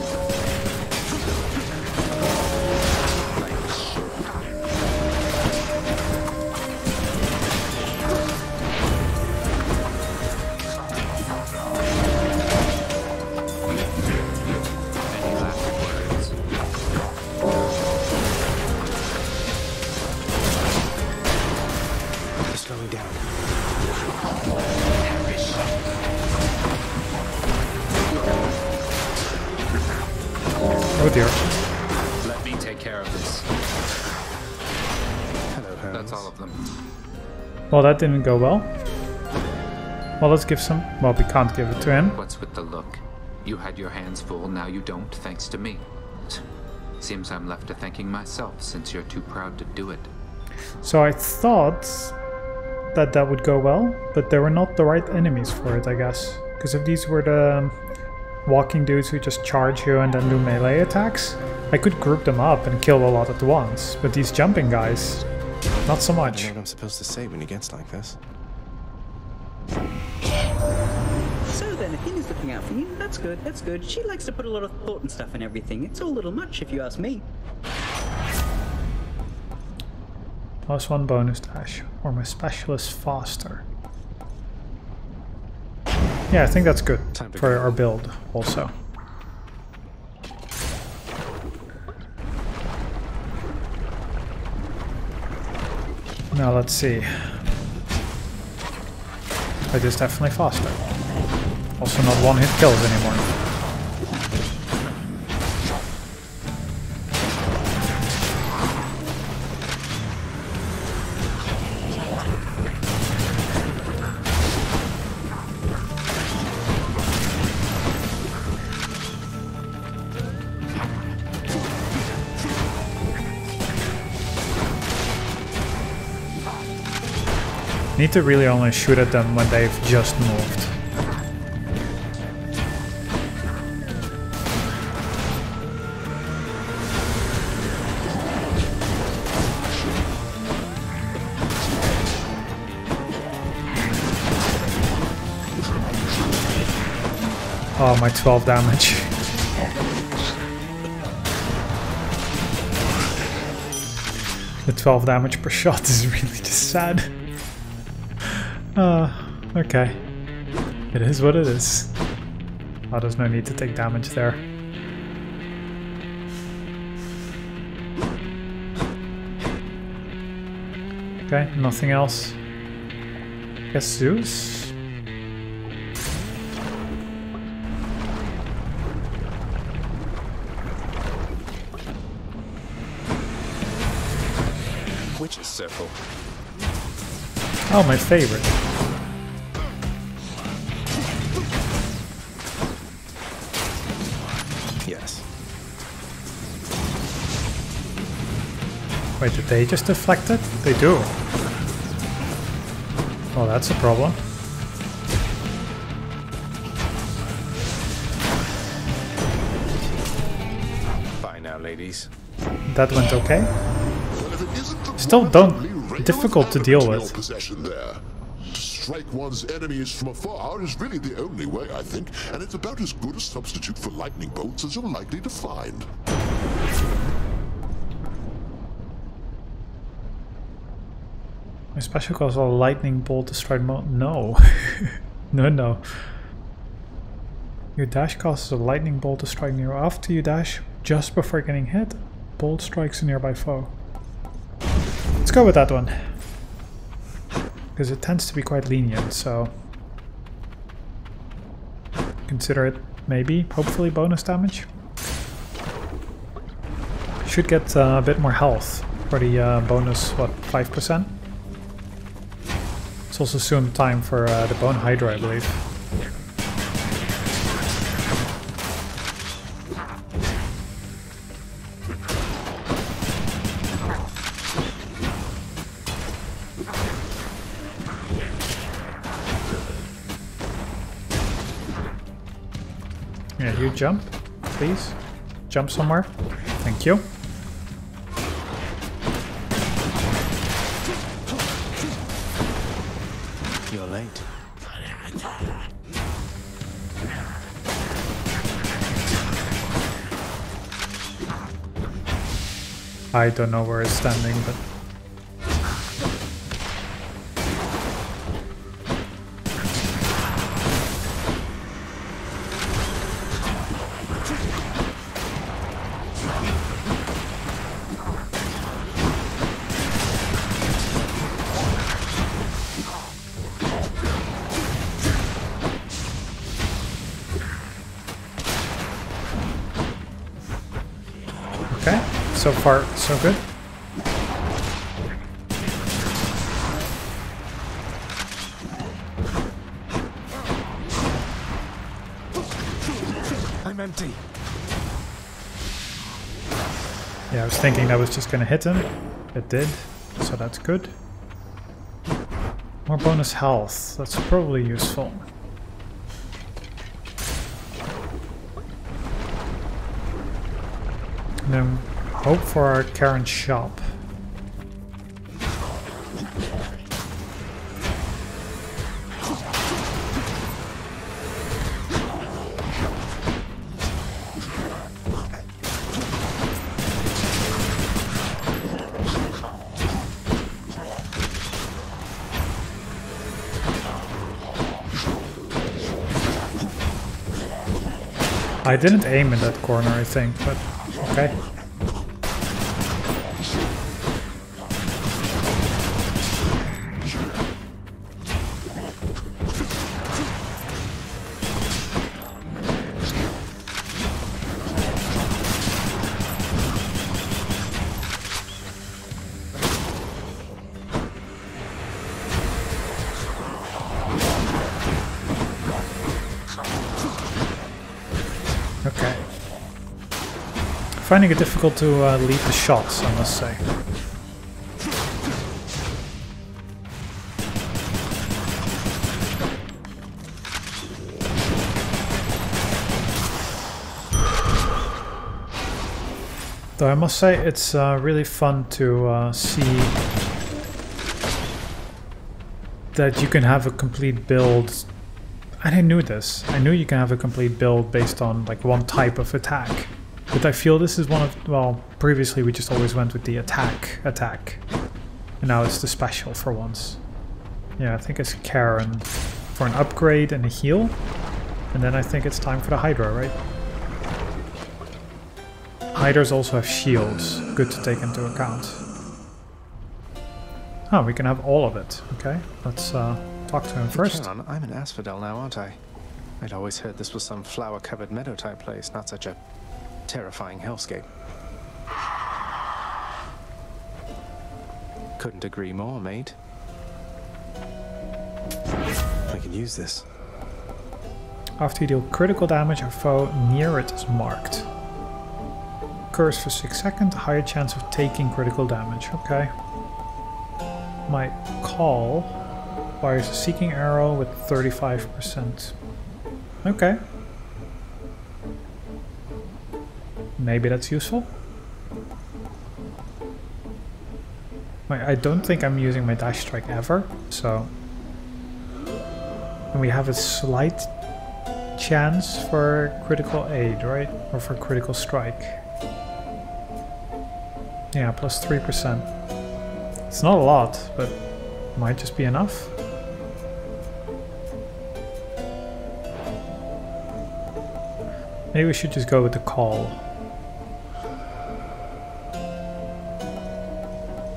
Oh dear. Let me take care of this. Hello, Hermes. That's all of them. Well, that didn't go well. Well, let's give some... Well, we can't give it to him. What's with the look? You had your hands full, now you don't, thanks to me. Seems I'm left to thanking myself, since you're too proud to do it. So I thought that that would go well, but they were not the right enemies for it, I guess. Because if these were the walking dudes who just charge you and then do melee attacks, I could group them up and kill a lot at once. But these jumping guys, not so much. I know what I'm supposed to say when he gets like this. So then, Athena's looking out for you. That's good, that's good. She likes to put a lot of thought and stuff in everything. It's all a little much, if you ask me. +1 bonus dash, or my specialist faster. Yeah, I think that's good for our build also. Now let's see. It is definitely faster. Also not one-hit kills anymore. Need to really only shoot at them when they've just moved. Oh, my 12 damage. The 12 damage per shot is really just sad. Okay. It is what it is. Oh, there's no need to take damage there. Okay, nothing else. Guess Zeus? Witch's circle. Oh, my favorite. Wait, did they just deflect it? They do. Oh, that's a problem. Bye now, ladies. That went okay. Still difficult to deal with. To strike one's enemies from afar is really the only way, I think, and it's about as good a substitute for lightning bolts as you're likely to find. My special calls a lightning bolt to strike mode. No. No. Your dash causes a lightning bolt to strike near after you dash just before getting hit. Bolt strikes a nearby foe. Let's go with that one. Because it tends to be quite lenient, so consider it maybe, hopefully bonus damage. Should get a bit more health for the bonus, what, 5%? It's also soon time for the Bone Hydra, I believe. Yeah, you jump, please. Jump somewhere. Thank you. You're late. I don't know where it's standing, but okay, so far so good. I'm empty. Yeah, I was thinking that was just gonna hit him. It did, so that's good. More bonus health, that's probably useful. And then hope for our current shop. I didn't aim in that corner, I think, but okay. Okay. Finding it difficult to lead the shots, I must say. Though I must say it's really fun to see that you can have a complete build. And I knew this. I knew you can have a complete build based on like one type of attack. But I feel this is one of, well, previously we just always went with the attack. And now it's the special for once. Yeah, I think it's Karen for an upgrade and a heal. And then I think it's time for the Hydra, right? Hydras also have shields. Good to take into account. Oh, we can have all of it. Okay, let's talk to him first. John, I'm in Asphodel now, aren't I? I'd always heard this was some flower-covered meadow-type place, not such a terrifying hellscape. Couldn't agree more, mate. I can use this. After you deal critical damage, a foe near it is marked. occurs for 6 seconds, a higher chance of taking critical damage. Okay. My call fires a seeking arrow with 35%. Okay. Maybe that's useful. I don't think I'm using my dash strike ever, so... And we have a slight chance for critical aid, right? Or for critical strike. Yeah, plus 3%. It's not a lot, but might just be enough. Maybe we should just go with the call.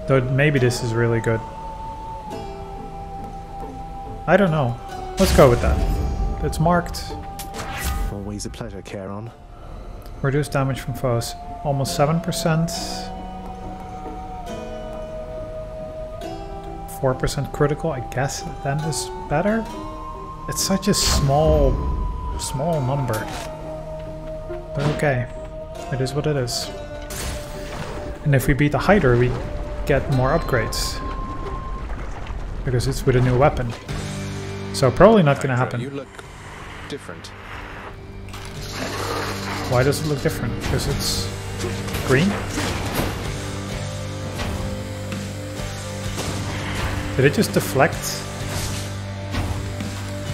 Though maybe this is really good. I don't know. Let's go with that. It's marked. Always a pleasure, Charon. Reduce damage from foes. Almost 7%. 4% critical, I guess then is better. It's such a small number. But okay. It is what it is. And if we beat the Hider, we get more upgrades. Because it's with a new weapon. So probably not gonna happen. You look different. Why does it look different? Because it's green? Did it just deflect?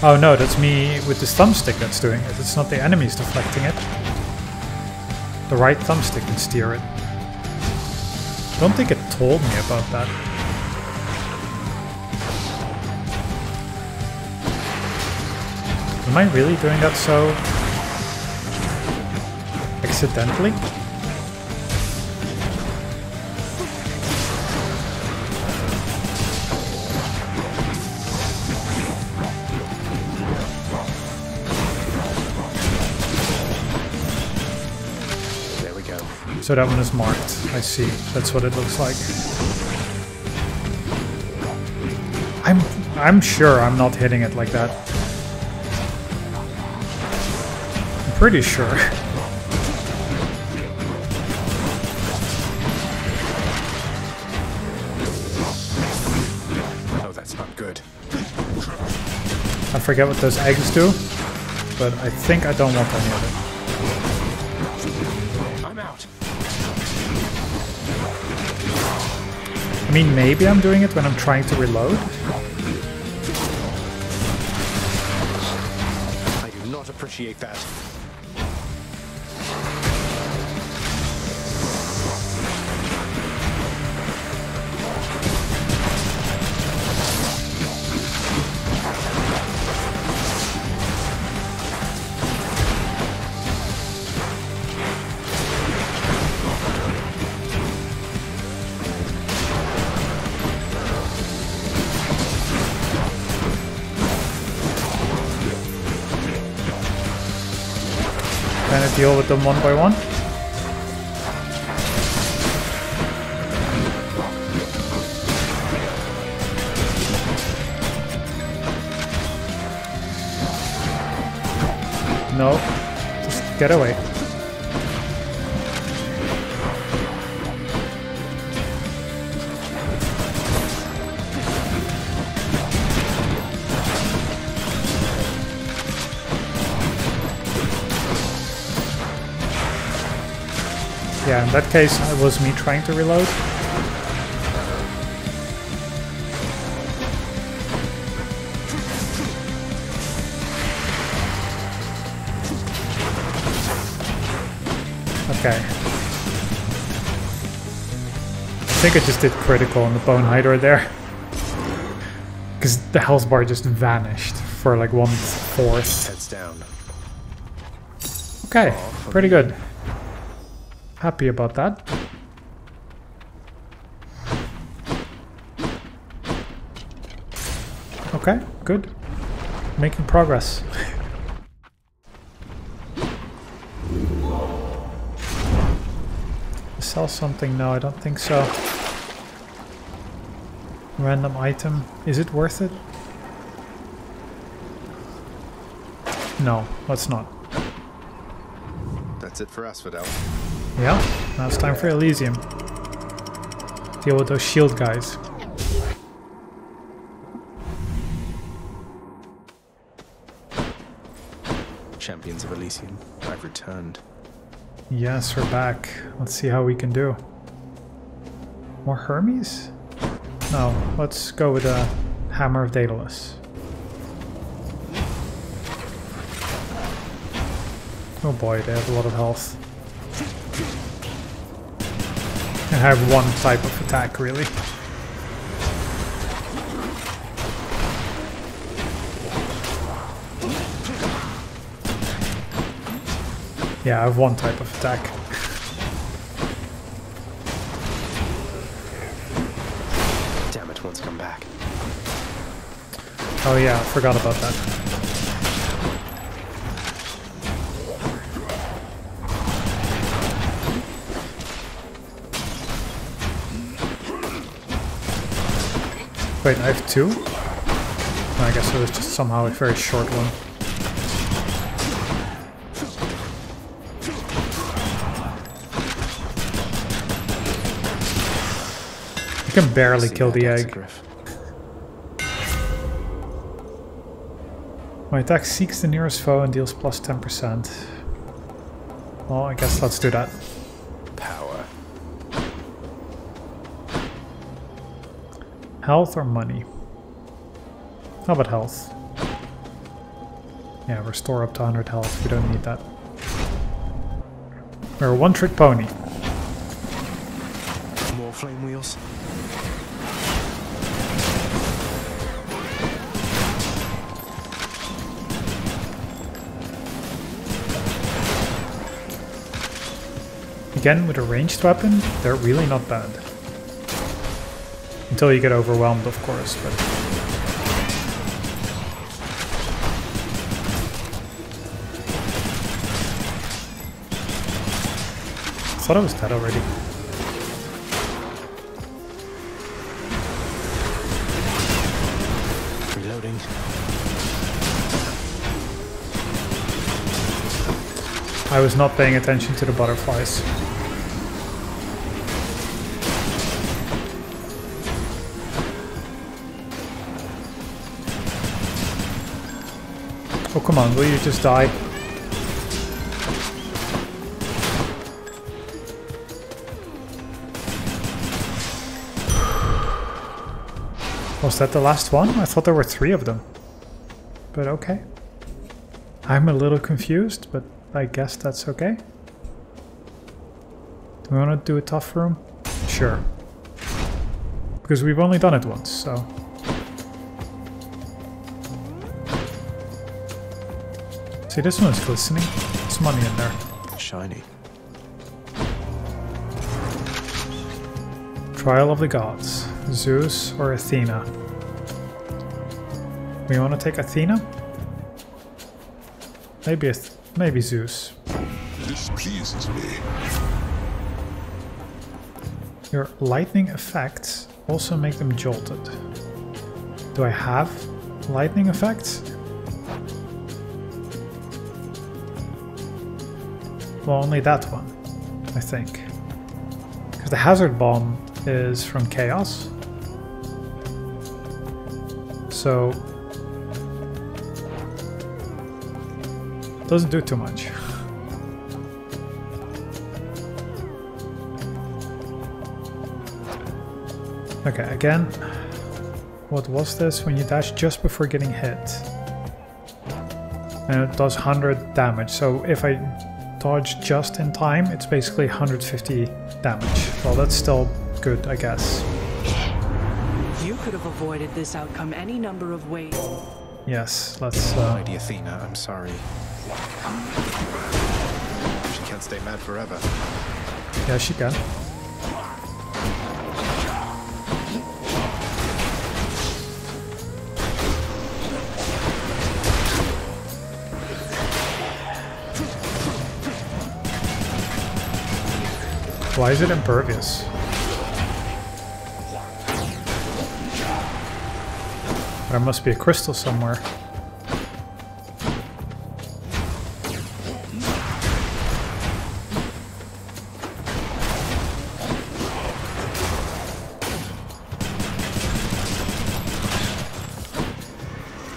Oh no, that's me with the thumbstick that's doing it. It's not the enemies deflecting it. The right thumbstick can steer it. I don't think it told me about that. Am I really doing that so accidentally? There we go. So that one is marked. I see. That's what it looks like. I'm sure I'm not hitting it like that. I'm pretty sure. Oh, that's not good. I forget what those eggs do, but I think I don't want any of it. I'm out. I mean, maybe I'm doing it when I'm trying to reload. I do not appreciate that. Can I deal with them one by one? No, just get away. Yeah, in that case, it was me trying to reload. Okay. I think I just did critical on the Bone Hider there. Because the health bar just vanished for like 1/4. Heads down. Okay, pretty good. Happy about that. Okay, good. Making progress. Sell something? No, I don't think so. Random item. Is it worth it? No, let's not. That's it for Asphodel. Yeah, Now it's time for Elysium. Deal with those shield guys. Champions of Elysium, I've returned. Yes, we're back. Let's see how we can do. More Hermes? No, let's go with a Hammer of Daedalus. Oh boy, they have a lot of health. I have one type of attack, really. Yeah, I have one type of attack. Damn it, one's come back. Oh yeah, I forgot about that. Wait, I have two? No, I guess it was just somehow a very short one. You can barely kill the egg. My attack seeks the nearest foe and deals plus 10%. Well, I guess let's do that. Power. Health or money? How about health? Yeah, restore up to 100 health. We don't need that. We're a one-trick pony. More flame wheels. Again, with a ranged weapon, they're really not bad. Until you get overwhelmed, of course, but... I thought I was dead already. Reloading. I was not paying attention to the butterflies. Oh, come on, will you just die? Was that the last one? I thought there were 3 of them. But okay. I'm a little confused, but I guess that's okay. Do we want to do a tough room? Sure. Because we've only done it once, so... See, this one's glistening. There's money in there. Shiny. Trial of the Gods. Zeus or Athena? We want to take Athena? Maybe Zeus. This pleases me. Your lightning effects also make them jolted. Do I have lightning effects? Well, only that one, I think. Because the hazard bomb is from Chaos. So... doesn't do too much. Okay, again. What was this? When you dash just before getting hit. And it does 100 damage. So if I dodge just in time, it's basically 150 damage. Well, that's still good, I guess. You could have avoided this outcome any number of ways. Yes, let's... Lady Athena, I'm sorry. She can't stay mad forever. Yeah, she can. Why is it impervious? There must be a crystal somewhere.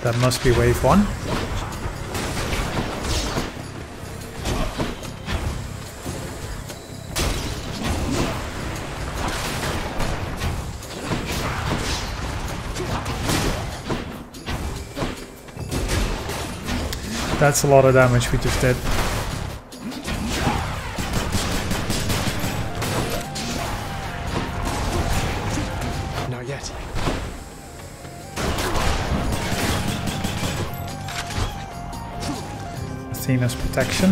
That must be wave 1. That's a lot of damage we just did. Not yet. Athena's protection.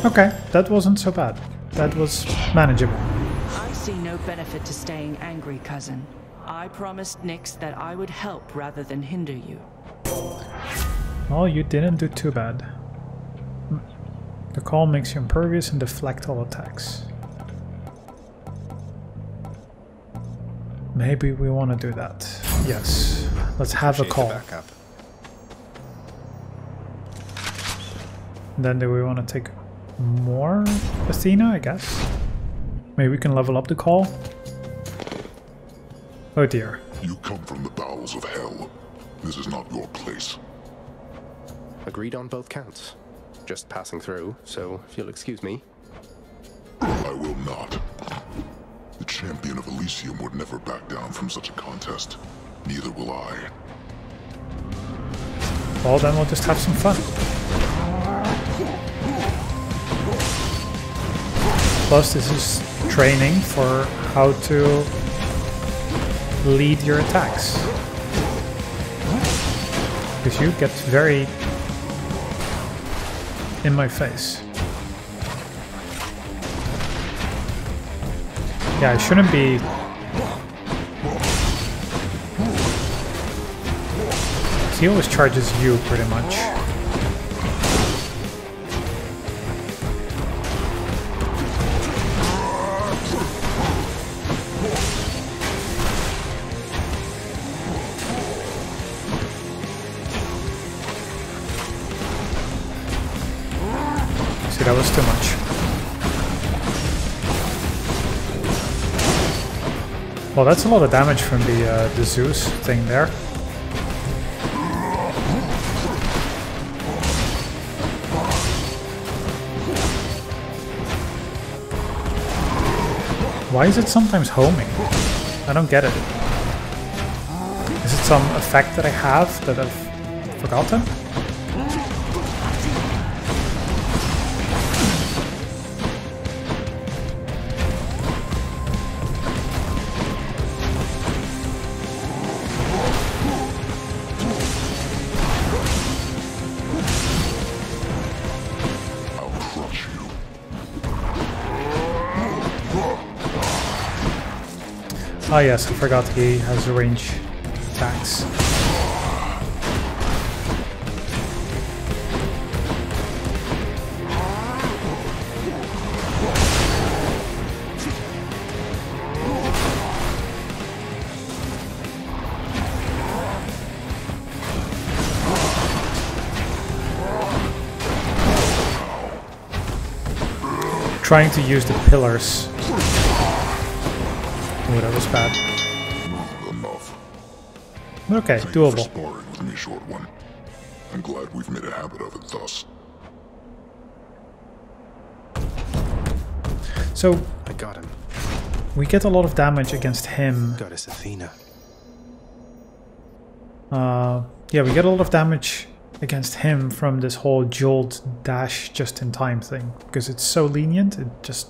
Okay, that wasn't so bad. That was manageable. I see no benefit to staying angry, cousin. I promised Nyx that I would help rather than hinder you. Well, you didn't do too bad. The call makes you impervious and deflect all attacks. Maybe we want to do that. Yes. Let's have a call. Then do we want to take more Athena, I guess? Maybe we can level up the call? Oh dear. You come from the bowels of hell. This is not your place. Agreed on both counts. Just passing through, so if you'll excuse me. I will not. The champion of Elysium would never back down from such a contest. Neither will I. Well, then we'll just have some fun. Plus, this is training for how to lead your attacks. Because you get very in my face. Yeah, I shouldn't be... He always charges you, pretty much. See, that was too much. Well, that's a lot of damage from the Zeus thing there. Why is it sometimes homing? I don't get it. Is it some effect that I have that I've forgotten? Oh yes, I forgot he has range attacks. Trying to use the pillars. Oh, that was bad. Enough. Okay, Thank you doable. for sparring with me, short one. I'm glad we've made a habit of it thus. So I got him. We get a lot of damage against him. Goddess Athena. Yeah, we get a lot of damage against him from this whole jolt dash just in time thing. Because it's so lenient, it just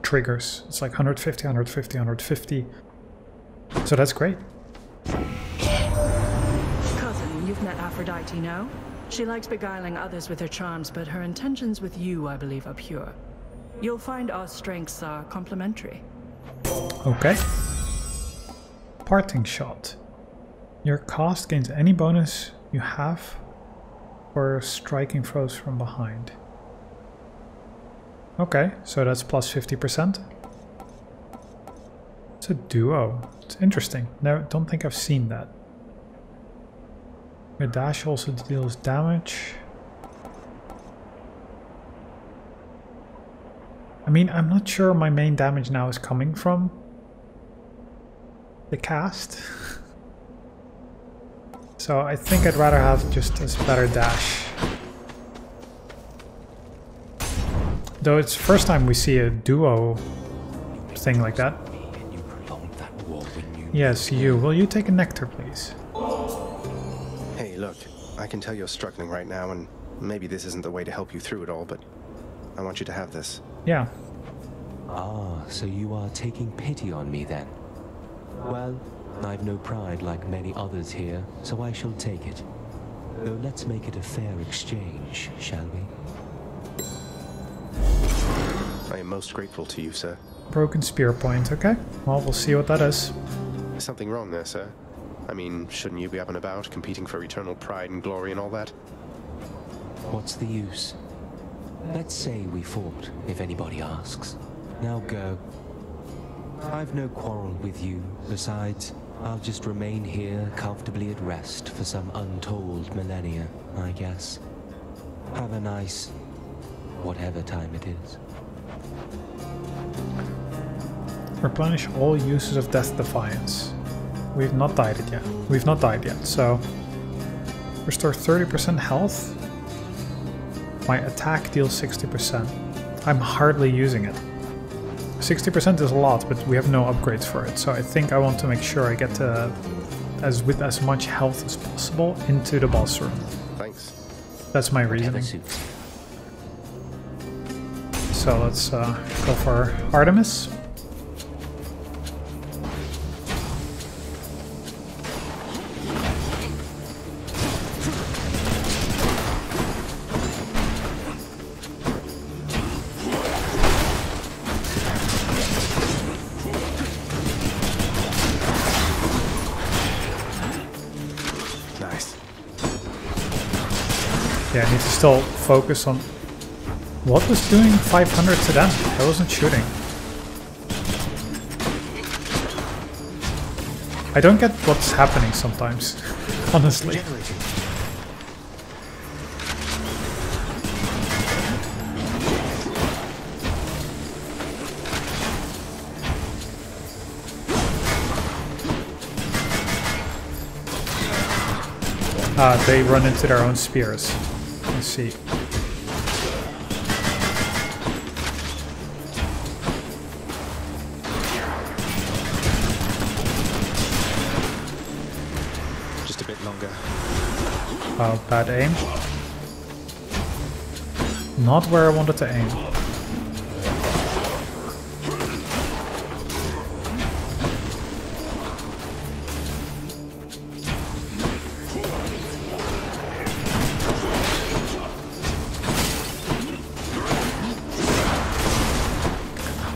triggers. It's like 150, 150, 150. So that's great. Cousin, you've met Aphrodite, no? She likes beguiling others with her charms, but her intentions with you, I believe, are pure. You'll find our strengths are complementary. Okay. Parting shot. Your cast gains any bonus you have for striking foes from behind. Okay, so that's plus 50%. It's a duo. It's interesting. No, don't think I've seen that. Your dash also deals damage. I mean, I'm not sure my main damage now is coming from the cast. So I think I'd rather have just this better dash. Though it's the first time we see a duo thing like that. Yes, you. Will you take a nectar, please? Hey, look. I can tell you're struggling right now, and maybe this isn't the way to help you through it all, but I want you to have this. Yeah. Ah, so you are taking pity on me then? Well, I've no pride like many others here, so I shall take it. Though let's make it a fair exchange, shall we? I am most grateful to you, sir. Broken spear point, okay. Well, we'll see what that is. Is something wrong there, sir? I mean, shouldn't you be up and about, competing for eternal pride and glory and all that? What's the use? Let's say we fought, if anybody asks. Now go. I've no quarrel with you. Besides, I'll just remain here comfortably at rest for some untold millennia, I guess. Have a nice... whatever time it is. Replenish all uses of Death Defiance. We've not died it yet. We've not died yet, so... Restore 30% health. My attack deals 60%. I'm hardly using it. 60% is a lot, but we have no upgrades for it, so I think I want to make sure I get with as much health as possible into the boss room. Thanks. That's my reasoning. So let's go for Artemis. Yeah, I need to still focus on... What was doing 500 to them? I wasn't shooting. I don't get what's happening sometimes, honestly. They run into their own spears. Let's see. Just a bit longer. Bad aim. Not where I wanted to aim.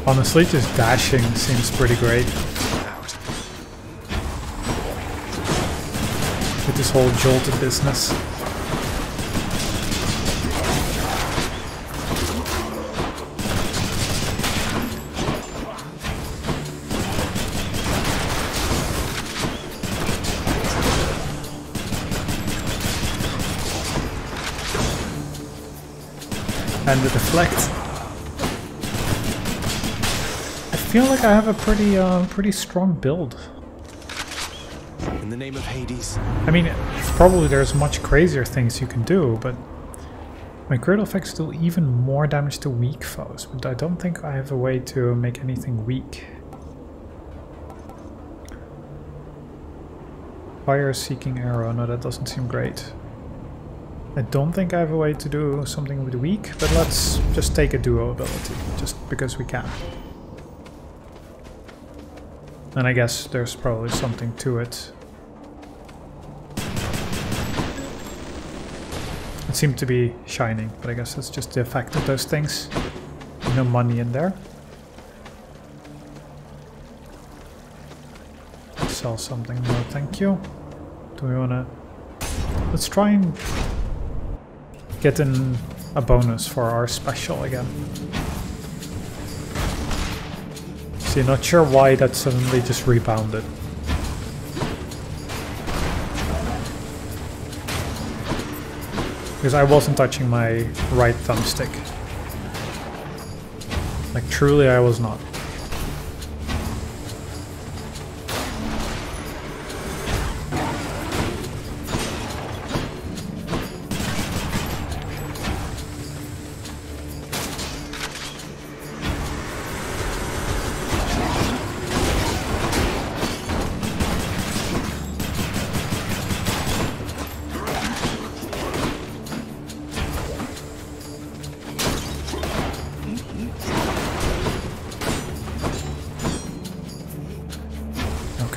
Honestly, just dashing seems pretty great. With this whole jolted business. And the deflect. I feel like I have a pretty strong build. In the name of Hades. I mean, probably there's much crazier things you can do, but my crit effects do even more damage to weak foes, but I don't think I have a way to make anything weak. Fire-seeking arrow, no, that doesn't seem great. I don't think I have a way to do something with weak, but let's just take a duo ability, just because we can. And I guess there's probably something to it. It seemed to be shining, but I guess that's just the effect of those things. No money in there. Sell something, no thank you. Do we wanna... Let's try and get in a bonus for our special again. See, not sure why that suddenly just rebounded. Because I wasn't touching my right thumbstick. Like, truly I was not.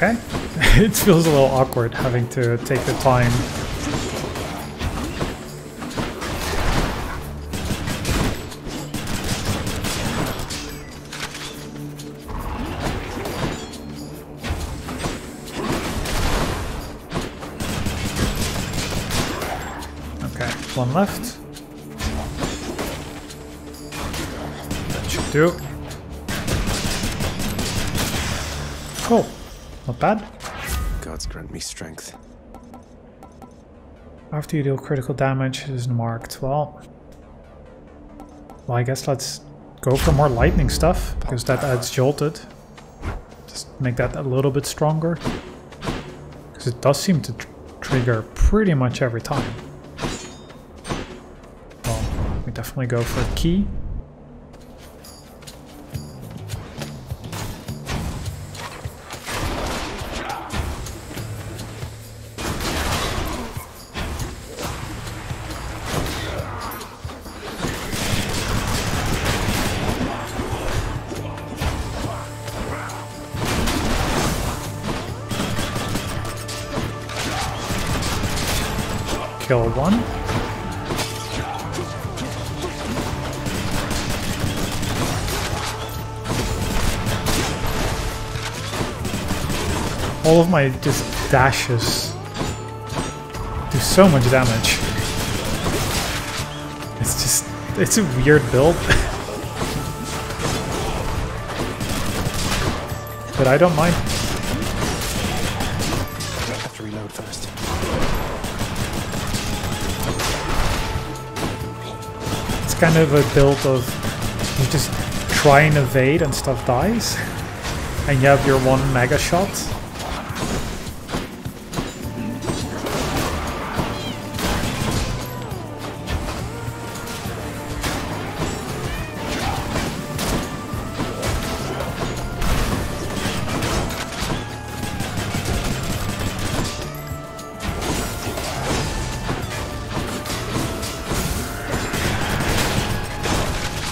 Okay. It feels a little awkward having to take the time. Okay, one left. That should do. Cool. Not bad. Gods grant me strength. After you deal critical damage, it is marked. Well, I guess let's go for more lightning stuff, because that adds jolted. Just make that a little bit stronger. Because it does seem to trigger pretty much every time. Well, we definitely go for a key. Kill one. All of my just dashes do so much damage. It's a weird build. But I don't mind. I have to reload first. Kind of a build of you just try and evade and stuff dies, and you have your one mega shot.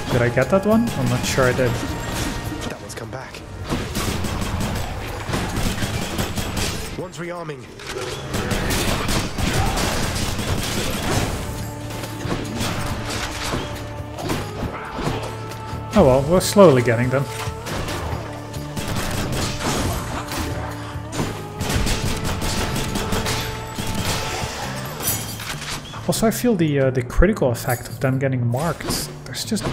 Did I get that one? I'm not sure I did. That one's come back. One's rearming. Oh well, we're slowly getting them. Also, I feel the critical effect of them getting marked. There's just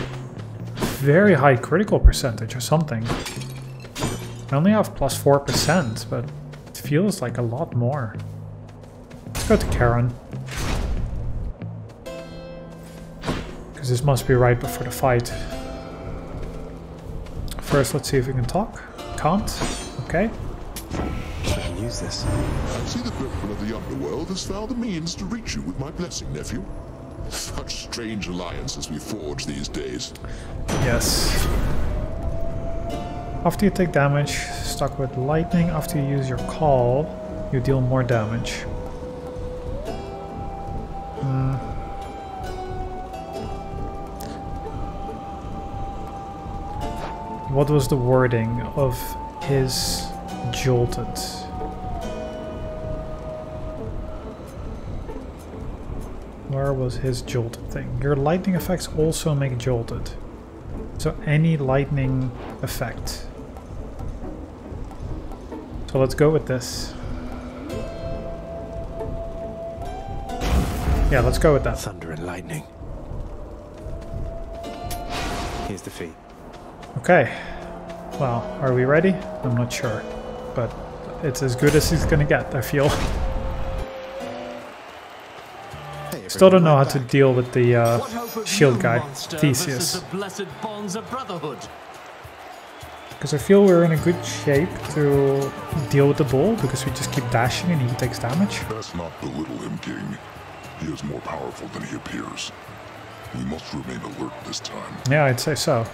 very high critical percentage or something. I only have plus 4%, but it feels like a lot more. Let's go to Karen. Because this must be right before the fight. First, let's see if we can talk. Can't. Okay. I can use this. I see the Griffin of the Underworld has found the means to reach you with my blessing, nephew. Such strange alliances we forge these days. Yes. After you take damage, stuck with lightning, after you use your call, you deal more damage. What was the wording of his jolted? Where was his jolted thing? Your lightning effects also make jolted. So any lightning effect. So let's go with this. Yeah, let's go with that. Thunder and lightning. Here's the fee. Okay. Well, are we ready? I'm not sure. But it's as good as he's gonna get, I feel. Still don't know how to deal with the shield guy, Theseus. Because I feel we're in a good shape to deal with the bull, because we just keep dashing and he takes damage. Best not belittle him, King. He is more powerful than he appears. We must remain alert this time. Yeah, I'd say so.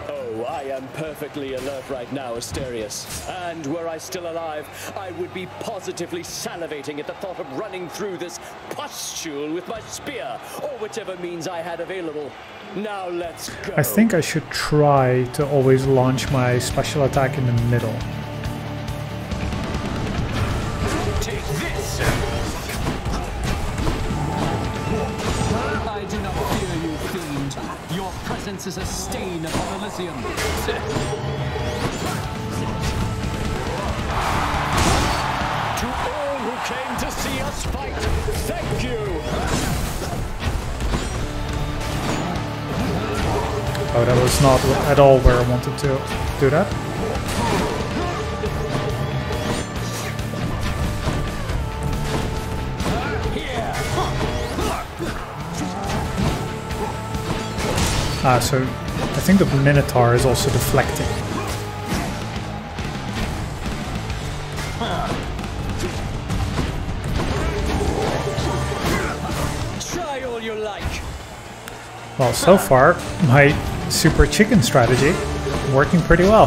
Oh, I am perfectly alert right now, Asterius. And were I still alive, I would be positively salivating at the thought of running through this pustule with my spear, or whichever means I had available. Now let's go. I think I should try to always launch my special attack in the middle. presence is a stain upon Elysium. To all who came to see us fight, thank you! Oh, that was not at all where I wanted to do that. Ah, so I think the Minotaur is also deflecting. Try all you like. Well, so far, my super chicken strategy working pretty well.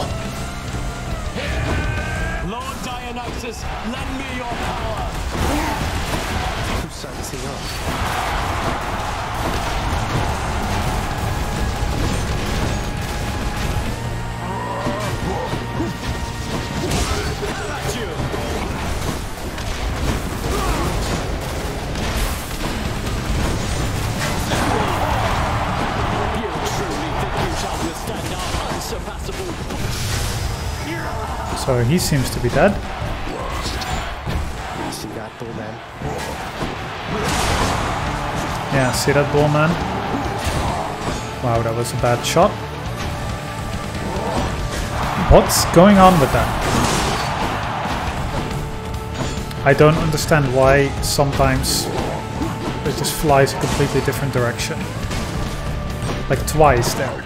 Lord Dionysus, lend me your power. Whose side is he on? So he seems to be dead. See that bull man? Yeah, see that bull man? Wow, that was a bad shot. What's going on with that? I don't understand why sometimes it just flies a completely different direction. Like twice there.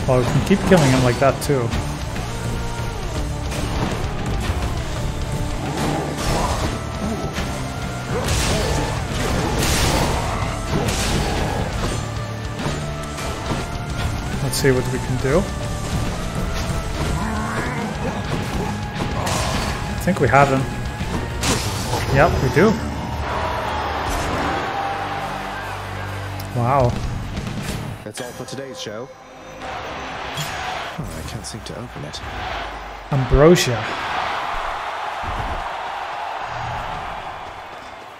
Well, we can keep killing him like that too. Let's see what we can do. I think we have him. Yep, we do. Wow. That's all for today's show. Oh, I can't seem to open it. Ambrosia.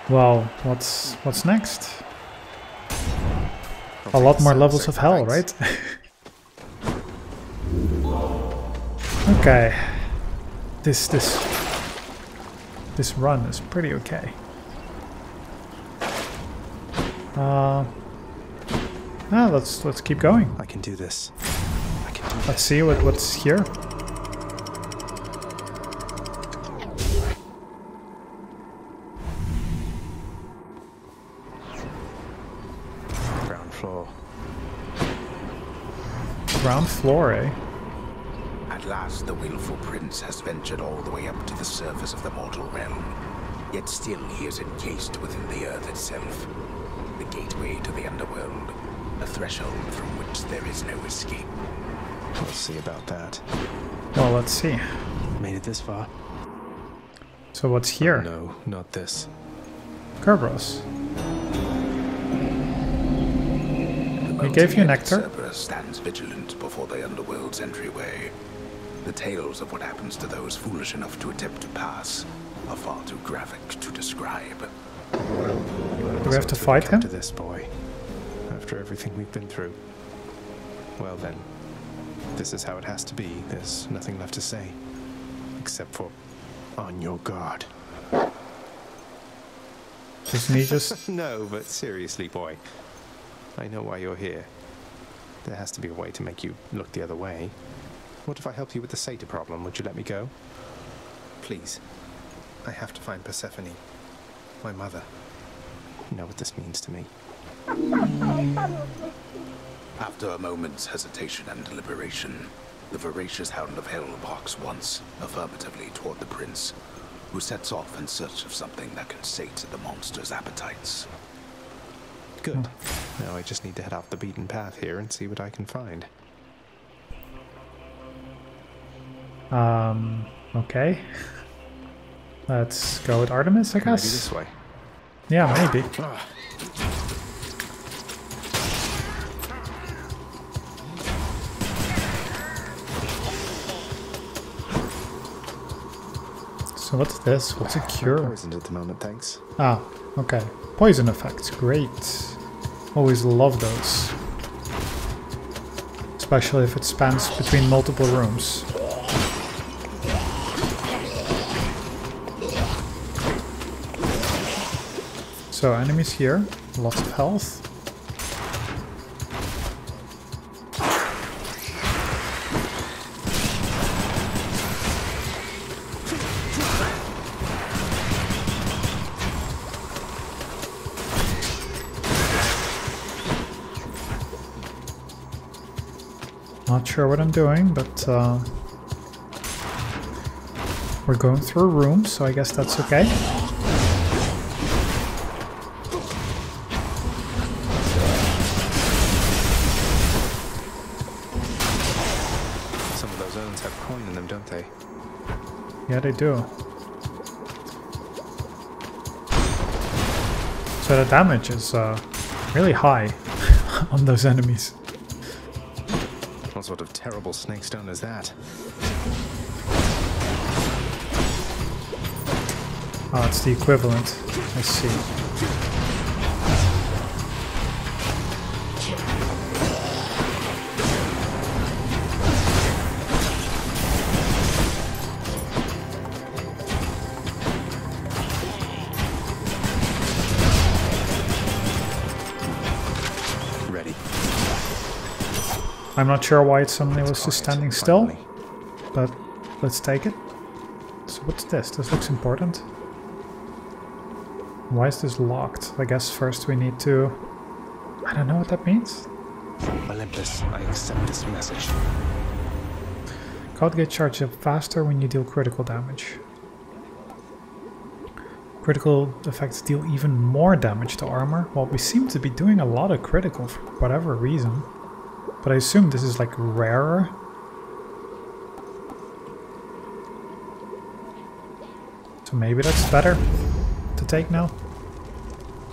Well, what's next? A lot more levels of hell, right? Okay. This run is pretty okay. Let's keep going. I can do this. Let's see what's here. Ground floor. Ground floor, eh? At last, the willful prince has ventured all the way up to the surface of the mortal realm. Yet still he is encased within the earth itself. The gateway to the underworld. A threshold from which there is no escape. We'll see about that. Well, let's see. Made it this far. So what's here? Oh, no, not this. Kerberos. We gave you nectar. Cerberus stands vigilant before the underworld's entryway. The tales of what happens to those foolish enough to attempt to pass are far too graphic to describe. Do we have to fight him? To this boy, after everything we've been through. Well then, this is how it has to be. There's nothing left to say, except for on your guard. Doesn't he just... No, but seriously, boy. I know why you're here. There has to be a way to make you look the other way. What if I help you with the satyr problem? Would you let me go? Please. I have to find Persephone. My mother. You know what this means to me. After a moment's hesitation and deliberation, the voracious hound of hell barks once, affirmatively toward the prince, who sets off in search of something that can sate the monster's appetites. Good. Now I just need to head off the beaten path here and see what I can find. Okay. Let's go with Artemis, I guess. Maybe this way. Yeah, maybe. So what's this? What's a cure? Poisoned at the moment, thanks. Ah, okay. Poison effects, great. Always love those. Especially if it spans between multiple rooms. So enemies here, lots of health. Not sure what I'm doing, but we're going through a room, so I guess that's okay. Some of those urns have coin in them, don't they? Yeah, they do. So the damage is really high on those enemies. What sort of terrible snake stone is that? Oh, it's the equivalent. I see. Ready. I'm not sure why it suddenly was just standing still, but let's take it. So what's this? This looks important. Why is this locked? I guess first we need to... I don't know what that means. Olympus, I accept this message. Cloud gets charged up faster when you deal critical damage. Critical effects deal even more damage to armor. Well, we seem to be doing a lot of critical for whatever reason. But I assume this is like rarer. So maybe that's better to take now.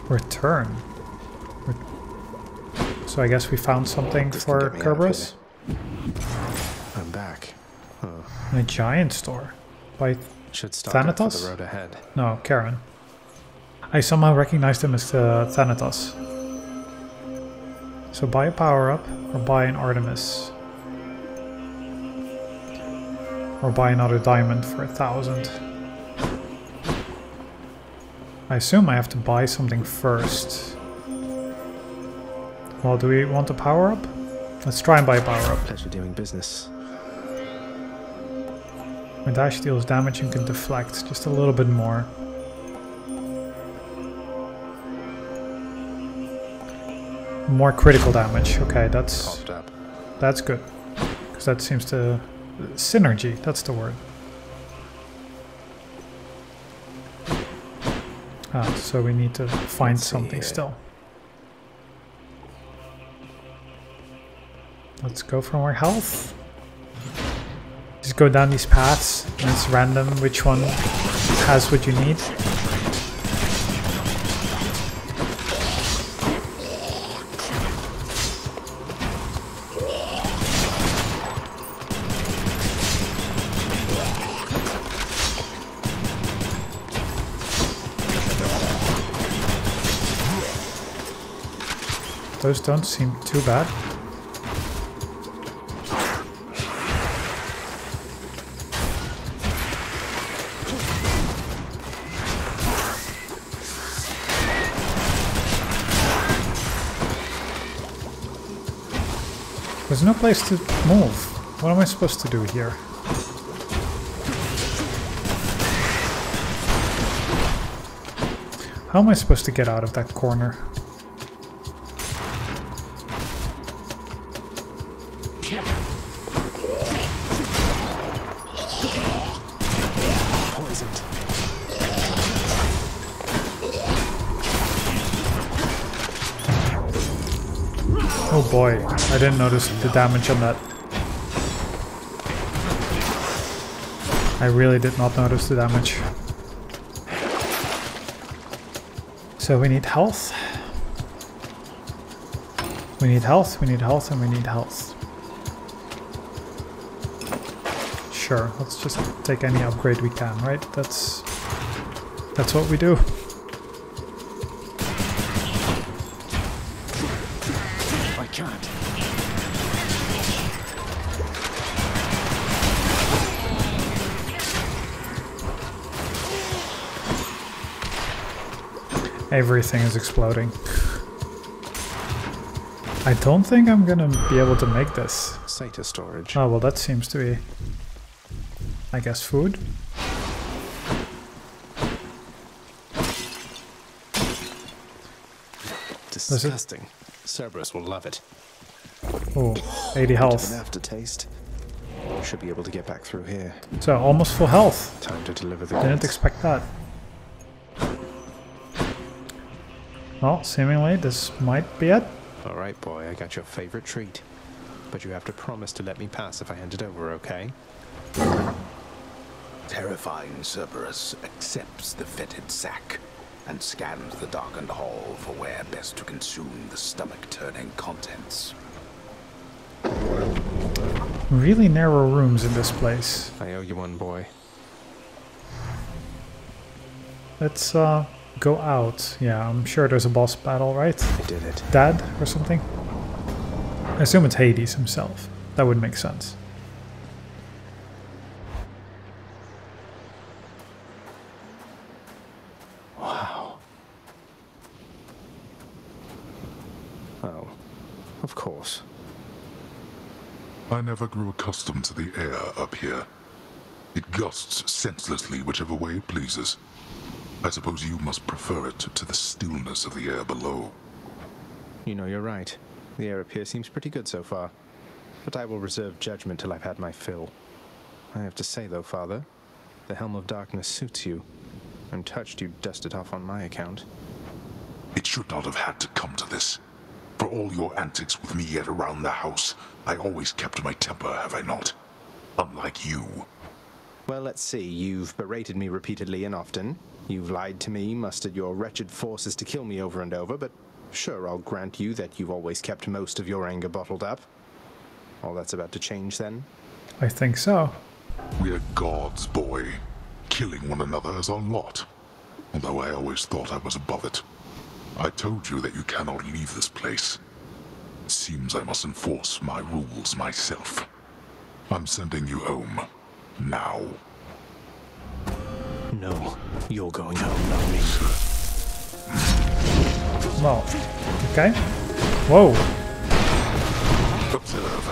Return. So I guess we found something for Kerberos. I'm back. In a giant store. By Should stock up for Thanatos? the road ahead. No, Karen. I somehow recognized him as Thanatos. So buy a power-up, or buy an Artemis. Or buy another diamond for 1,000. I assume I have to buy something first. Well, do we want a power-up? Let's try and buy a power-up. Pleasure doing business. My dash deals damage and can deflect just a little bit more. More critical damage. Okay, that's good. Because that seems to... Synergy, that's the word. Ah, so we need to find something still. Let's go for more health. Just go down these paths, and it's random which one has what you need. Those don't seem too bad. There's no place to move. What am I supposed to do here? How am I supposed to get out of that corner? Oh boy, I didn't notice the damage on that. I really did not notice the damage. So we need health. We need health, we need health, and we need health. Sure, let's just take any upgrade we can, right? That's what we do. I can't. Everything is exploding. I don't think I'm gonna be able to make this. SATA storage. Oh, well, that seems to be, I guess, food. Disgusting. Cerberus will love it. Oh, 80 health. An aftertaste. Should be able to get back through here. So, almost full health. Time to deliver the Didn't goods. expect that. Well, seemingly this might be it. Alright, boy, I got your favorite treat. But you have to promise to let me pass if I hand it over, okay? Terrifying Cerberus accepts the fetid sack and scans the darkened hall for where best to consume the stomach-turning contents. Really narrow rooms in this place. I owe you one, boy. Let's go out. Yeah, I'm sure there's a boss battle, right? I did it. Dad or something? I assume it's Hades himself. That would make sense. Wow. Oh, of course. I never grew accustomed to the air up here. It gusts senselessly whichever way it pleases. I suppose you must prefer it to the stillness of the air below. You know, you're right. The air up here seems pretty good so far. But I will reserve judgment till I've had my fill. I have to say, though, Father, the Helm of Darkness suits you. I'm touched you dust it off on my account. It should not have had to come to this. For all your antics with me yet around the house, I always kept my temper, have I not? Unlike you. Well, let's see. You've berated me repeatedly and often. You've lied to me, mustered your wretched forces to kill me over and over, but sure, I'll grant you that you've always kept most of your anger bottled up. All that's about to change, then? I think so. We're gods, boy. Killing one another is our lot. Although I always thought I was above it. I told you that you cannot leave this place. It seems I must enforce my rules myself. I'm sending you home. Now. No, you're going home, not me. Well, okay. Whoa. Observe.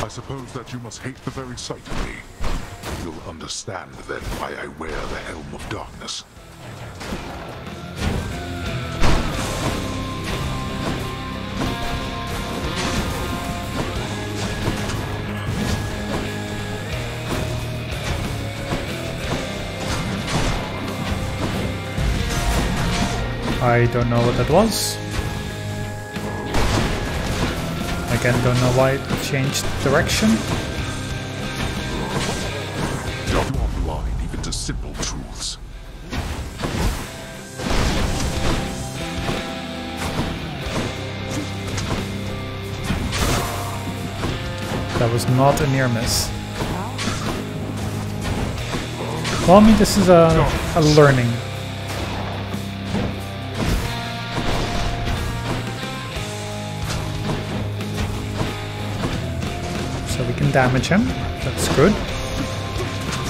I suppose that you must hate the very sight of me. You'll understand then why I wear the Helm of Darkness. I don't know what that was. Again, don't know why it changed direction. You are blind even to simple truths. That was not a near miss. Well, I mean, this is a learning. So we can damage him. That's good.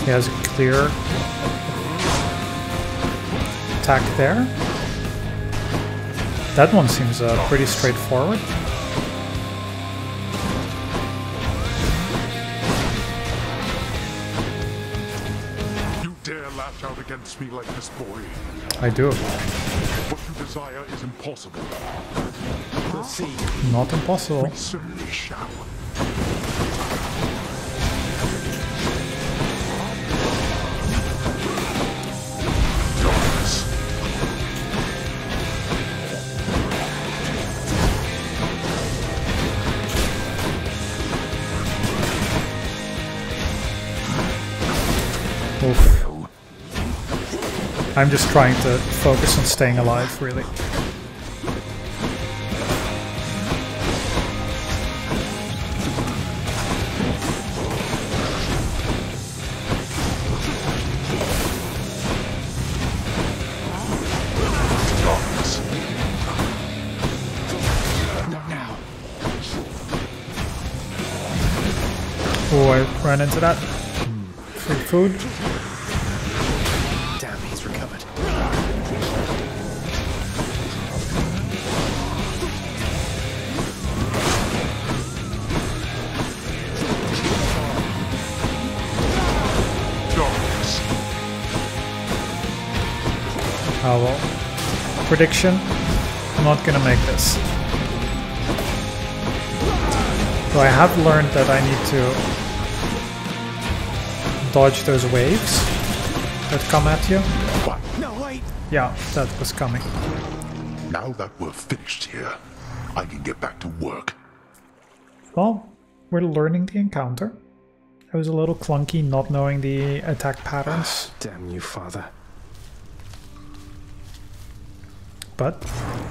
He has a clear attack there. That one seems pretty straightforward. Lash out against me like this, boy. I do. What you desire is impossible. We'll see. Not impossible. We certainly shall. Oof. I'm just trying to focus on staying alive, really. I run into that. Free food. Damn, he's recovered. Oh well. Prediction, I'm not gonna make this. So I have learned that I need to dodge those waves that come at you. What? No, wait! Yeah, that was coming. Now that we're finished here, I can get back to work. Well, we're learning the encounter. It was a little clunky not knowing the attack patterns. Damn you, father. But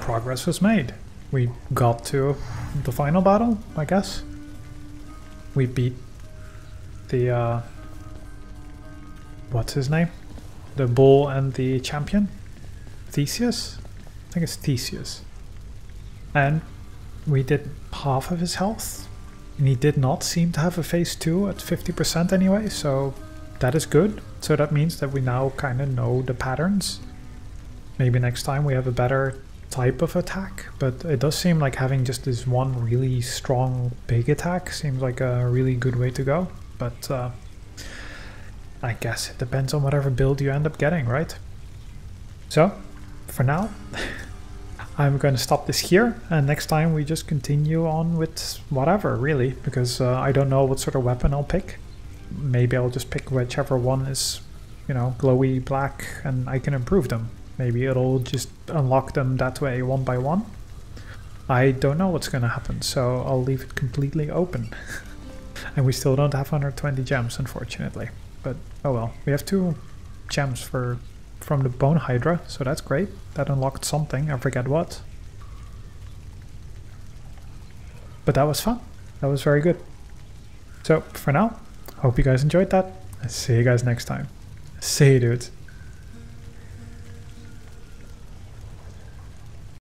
progress was made. We got to the final battle, I guess. We beat the, what's his name? The bull and the champion? Theseus? I think it's Theseus. And we did half of his health. And he did not seem to have a phase 2 at 50% anyway, so that is good. So that means that we now kind of know the patterns. Maybe next time we have a better type of attack, but it does seem like having just this one really strong big attack seems like a really good way to go. But I guess it depends on whatever build you end up getting, right? So, for now, I'm going to stop this here, and next time we just continue on with whatever, really, because I don't know what sort of weapon I'll pick. Maybe I'll just pick whichever one is, you know, glowy black, and I can improve them. Maybe it'll just unlock them that way one by one. I don't know what's going to happen, so I'll leave it completely open. And we still don't have 120 gems, unfortunately. But oh well, we have 2 gems from the Bone Hydra, so that's great. That unlocked something, I forget what. But that was fun. That was very good. So for now, hope you guys enjoyed that. See you guys next time. See you, dudes.